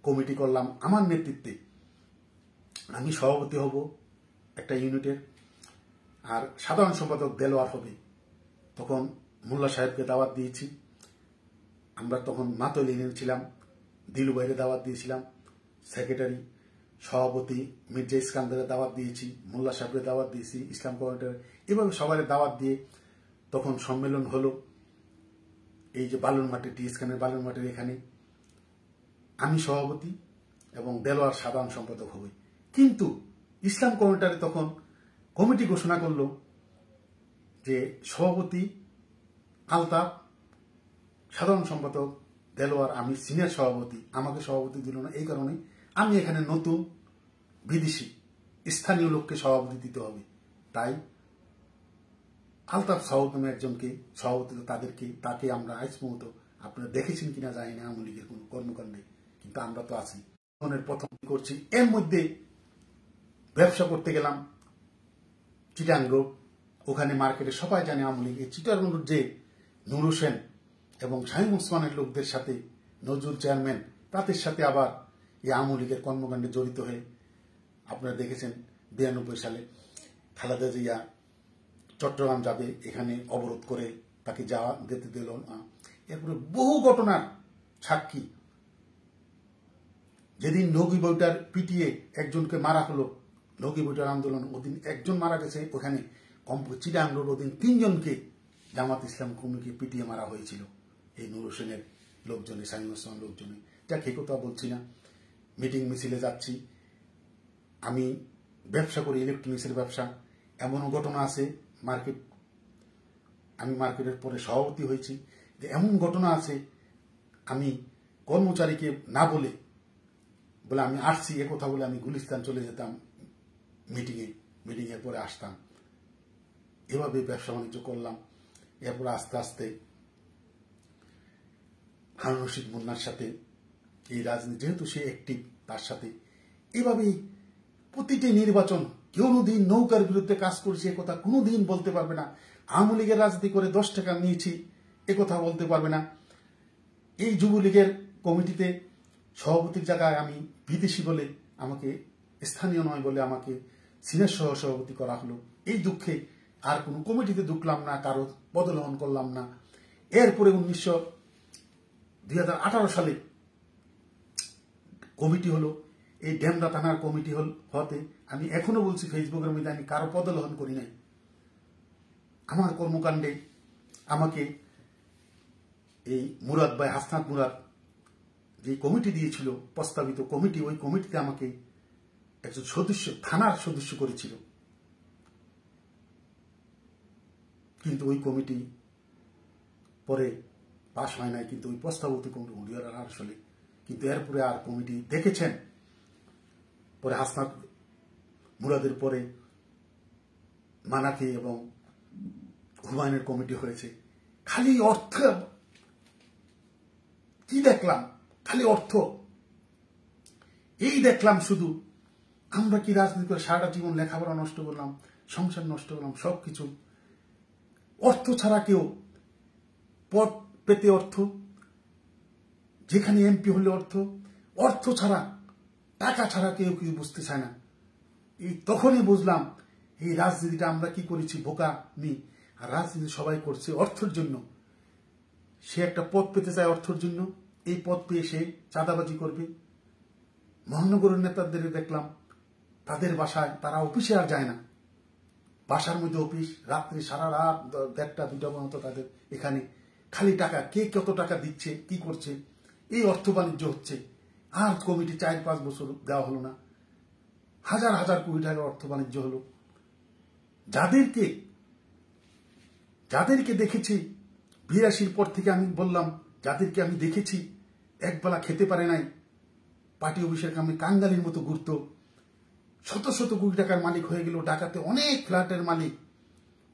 কমিটি করলাম আমার নেতৃত্বে। আমি সভাপতি হব একটা ইউনিটের, আর সাধারণ সম্পাদক দেলোয়ার হবে। তখন মোল্লা সাহেবকে দাওয়াত দিয়েছি। আমরা তখন মাতল ইউনিয়ন ছিলাম, দিলু ভাইরে দাওয়াত দিয়েছিলাম, সেক্রেটারি সভাপতি মির্জা ইস্কান্দারের দাওয়াত দিয়েছি, মোল্লা সাহেবের দাওয়াত দিয়েছি, ইসলাম কমিটির, এভাবে সবাই দাওয়াত দিয়ে তখন সম্মেলন হলো এই যে বালুর মাঠে, টি স্ক্যানের বালুর মাঠের এখানে। আমি সভাপতি এবং দেলোয়ার সাধারণ সম্পাদক হবে। কিন্তু ইসলাম কমিটির তখন কমিটি ঘোষণা করলো যে সভাপতি আলতাফ, সাধারণ সম্পাদক দেলোয়ার, আমি সিনিয়র সভাপতি। আমাকে সভাপতি দিল না, এই কারণে আমি এখানে নতুন বিদেশি স্থানীয় লোককে সভাপতি দিতে হবে। তাই আলতাফ সাউদ নামে একজনকে সভাপতি, তাকে আমরা আজ পর্যন্ত, আপনারা দেখেছেন কিনা জানি না আওয়ামী লীগের কোন কর্মকাণ্ডে, কিন্তু আমরা তো আছি। প্রথম করছি। এর মধ্যে ব্যবসা করতে গেলাম চিটাং রোড, ওখানে মার্কেটে সবাই জানে আওয়ামী লীগ। এই চিটাং রোড যে নূর হোসেন এবং শামীম ওসমানের লোকদের সাথে, নজরুল চেয়ারম্যান, তাদের সাথে আবার এই আওয়ামী লীগের কর্মকাণ্ডে জড়িত হয়ে আপনারা দেখেছেন 92 সালে খালেদা জিয়া চট্টগ্রাম যাবে, এখানে অবরোধ করে তাকে যাওয়া যেতে দিল না। এরপরে বহু ঘটনার সাক্ষী। যেদিন নগি বইটার পিটিয়ে একজনকে মারা হলো, নগি বইটার আন্দোলন, ওদিন একজন মারা গেছে ওখানে চিটাং রোড, ওদিন 3 জনকে জামাত ইসলাম কর্মীকে পিটিয়ে মারা হয়েছিল এই নূর হোসেনের লোকজনে, শামীম ওসমান লোকজনে। যাক, এই কথা বলছি না। মিটিং মিছিলে যাচ্ছি, আমি ব্যবসা করি, ইলেকট্রনিক্সের ব্যবসা। এমনও ঘটনা আছে আমি মার্কেটের পরে সভাপতি হয়েছি। যে এমন ঘটনা আছে, আমি কর্মচারীকে না বলে আমি আসছি এ কথা বলে আমি গুলিস্তান চলে যেতাম মিটিংয়ের পরে আসতাম। এভাবে ব্যবসা বাণিজ্য করলাম। এরপর আস্তে আস্তে হারুন রশিদ মুন্নার সাথে এই রাজনীতি, যেহেতু সে অ্যাক্টিভ, তার সাথে এভাবেই প্রতিটি নির্বাচন, কোনোদিন নৌকার বিরুদ্ধে কাজ করেছি এ কথা কোনোদিন বলতে পারবে না। আওয়ামী লীগের রাজনীতি করে 10 টাকা নিয়েছি এ কথা বলতে পারবে না। এই যুবলীগের কমিটিতে সভাপতির জায়গায় আমি বিদেশি বলে আমাকে, স্থানীয় নয় বলে আমাকে সিনিয়র সহ সভাপতি করা হলো। এই দুঃখে আর কোনো কমিটিতে ঢুকলাম না, কারো পদলোহন করলাম না। এরপরে 2018 সালে কমিটি হলো, এই ডেমরা থানার কমিটি হতে আমি এখনো বলছি ফেসবুকের মধ্যে, আমি কারো পদলোহন করি নাই। আমার কর্মকাণ্ডে আমাকে এই মুরাদ ভাই, হাসনাত মুরাদ যে কমিটি দিয়েছিল, প্রস্তাবিত কমিটি, ওই কমিটিতে আমাকে একজন সদস্য, থানার সদস্য করেছিল। কিন্তু ওই কমিটি পরে পাশ হয় নাই। কিন্তু ওই প্রস্তাবিত কমিটি 2018 সালে, কিন্তু এরপরে আর কমিটি দেখেছেন, পরে হাসনাত মুরাদের পরে মানাফি এবং হুমায়ুনের কমিটি হয়েছে। খালি অর্থ, কি দেখলাম? খালি অর্থ। এই দেখলাম শুধু। আমরা কি রাজনীতি করে সারাটা জীবন লেখাপড়া নষ্ট করলাম, সংসার নষ্ট করলাম, সবকিছু অর্থ ছাড়া। কেউ পদ পেতে অর্থ, যেখানে এমপি হলে অর্থ ছাড়া, টাকা ছাড়া কেউ কেউ বুঝতে চায় না। এই তখনই বুঝলাম এই রাজনীতিটা আমরা কি করেছি, বোকামি। আর রাজনীতি সবাই করছে অর্থের জন্য। সে একটা পদ পেতে চায় অর্থের জন্য, এই পদ পেয়ে সে চাঁদাবাজি করবে। মহানগরের নেতাদের দেখলাম তাদের বাসায়, তারা অফিসে আর যায় না, বাসার মধ্যে অফিস, রাত্রে সারা রাত 1টা 2টা পর্যন্ত তাদের এখানে খালি টাকা, কে কত টাকা দিচ্ছে, কি করছে, এই অর্থ বাণিজ্য হচ্ছে। আর কমিটি 4-5 বছর দেওয়া হলো না, হাজার হাজার কোটি টাকার অর্থ বাণিজ্য হলো। যাদেরকে দেখেছি 82-র পর থেকে, আমি বললাম, যাদেরকে আমি দেখেছি একবেলা খেতে পারে নাই, পার্টি অফিসের কামে কাঙ্গালির মতো ঘুরতো, শত শত কোটি টাকার মালিক হয়ে গেল, ঢাকাতে অনেক ফ্ল্যাটের মালিক,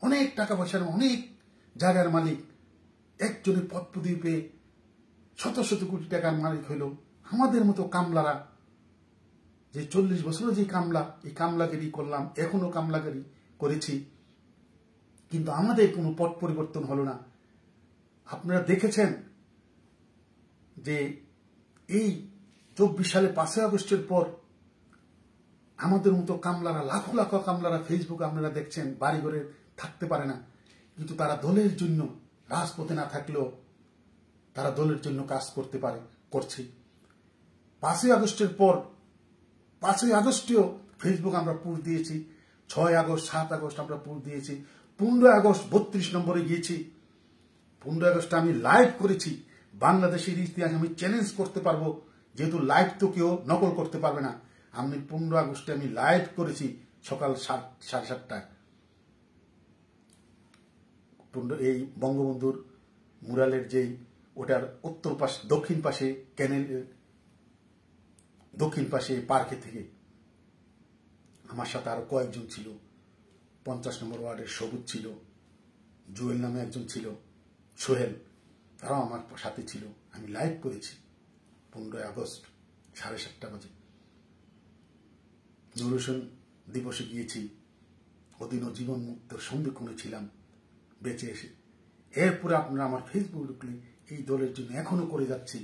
অনেক টাকা পয়সার, অনেক জায়গার মালিক, একজনের পদ পদবি পেয়ে শত শত কোটি টাকার মালিক হইল। আমাদের মতো কামলারা, যে 40 বছর যে কামলা, এই কামলাগিরি করলাম, এখনো কামলাগিরি করেছি, কিন্তু আমাদের কোনো পথ পরিবর্তন হলো না। আপনারা দেখেছেন যে এই 24 সালে 5ই আগস্টের পর আমাদের মতো কামলারা, লাখো লাখো কামলারা, ফেসবুকে আপনারা দেখছেন বাড়িঘরে থাকতে পারে না, কিন্তু তারা দলের জন্য, রাজপথে না থাকলেও তারা দলের জন্য কাজ করছে। 5ই আগস্টের পর 5ই আগস্টেও ফেসবুক আমরা পুশ দিয়েছি, 6 আগস্ট 7 আগস্ট আমরা পুশ দিয়েছি, 15 আগস্ট 32 নম্বরে গিয়েছি। 15 আগস্টে আমি লাইভ করেছি। বাংলাদেশের ইতিহাস আমি চ্যালেঞ্জ করতে পারবো, যেহেতু লাইভ তো কেউ নকল করতে পারবে না। আমি 15 আগস্টে আমি লাইভ করেছি সকাল 7:30টায়। এই বঙ্গবন্ধুর মুরালের যেই, ওটার উত্তর পাশে, দক্ষিণ পাশে, ক্যানেলের দক্ষিণ পাশে পার্কে থেকে আমার সাথে আরো কয়েকজন ছিল। 50 নম্বর ওয়ার্ডের সবুজ ছিল, জুয়েল নামে একজন ছিল, সোহেল, তারাও আমার সাথে ছিল। আমি লাইভ করেছি 15 আগস্ট 7:30 বাজে। নূর হোসেন দিবসে গিয়েছি, ওদিনও জীবন মুক্ত সন্ধিক্ষণে ছিলাম বেঁচে এসে। এরপরে আপনারা আমার ফেসবুক ঢুকলে এই দলের জন্য এখনো করে যাচ্ছি,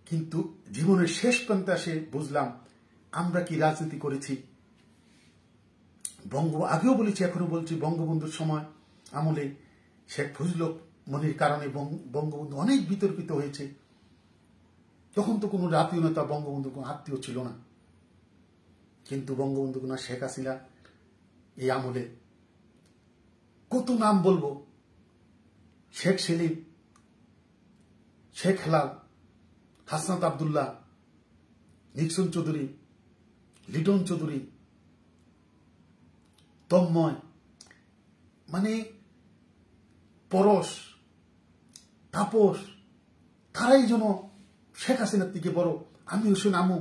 কিন্তু জীবনের শেষ প্রান্তে আসে বুঝলাম আমরা কি রাজনীতি করেছি। আগেও বলেছি, এখনো বলছি, বঙ্গবন্ধুর সময় আমলে শেখ ফজলুল মনির কারণে বঙ্গবন্ধু অনেক বিতর্কিত হয়েছে। তখন তো কোনো জাতীয় নেতা বঙ্গবন্ধু কোনো আত্মীয় ছিল না, কিন্তু বঙ্গবন্ধু না শেখ হাসিনা এই আমলে কত নাম বলবো, শেখ সেলিম, শেখ হেলাল, হাসনাত আবদুল্লাহ, নিক্সন চৌধুরী, লিটন চৌধুরী, তন্ময়, মানে পরশ, তাপস, তারাই যেন শেখ হাসিনার থেকে বড়। আমি হোসেন আমু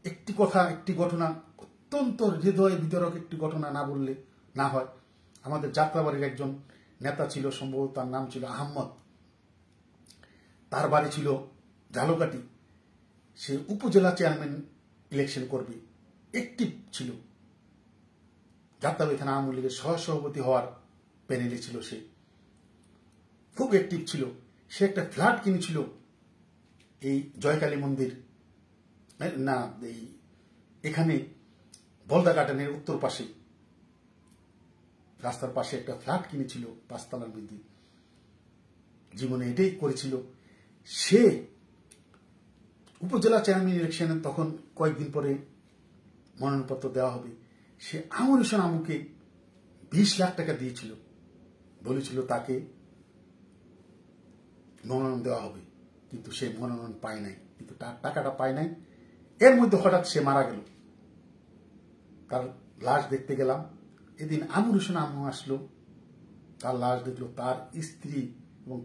একটি কথা, একটি ঘটনা, অত্যন্ত হৃদয় বিতরক একটি ঘটনা না বললে না হয়। আমাদের যাত্রাবাড়ির একজন নেতা ছিল, সম্ভবত তার নাম ছিল আহম্মদ, তার বাড়ি ছিল ঝালকাঠি। সে উপজেলা চেয়ারম্যান ইলেকশন করবে, অ্যাক্টিভ ছিল, যাত্রাবাড়ি থানা আওয়ামী লীগের সহসভাপতি হওয়ার প্যানেলে ছিল। সে খুব অ্যাক্টিভ ছিল। সে একটা ফ্ল্যাট কিনেছিল এই জয়কালী মন্দির, না এই এখানে বলদা গার্ডেনের উত্তর পাশে, রাস্তার পাশে একটা ফ্ল্যাট কিনেছিল 5 তলার মধ্যে। জীবনে এটাই করেছিল সে। উপজেলা চেয়ারম্যান ইলেকশনে তখন কয়েকদিন পরে মনোনয়নপত্র দেওয়া হবে। সে আমর হোসেন আমুকে 20 লাখ টাকা দিয়েছিল, বলেছিল তাকে মনোনয়ন দেওয়া হবে, কিন্তু সে মনোনয়ন পায় নাই, কিন্তু তার টাকাটা পায় নাই। এর মধ্যে হঠাৎ সে মারা গেল। তার লাশ দেখতে গেলাম এদিন। আমর হোসেন আমু আসলো, তার লাশ দেখলো তার স্ত্রী এবং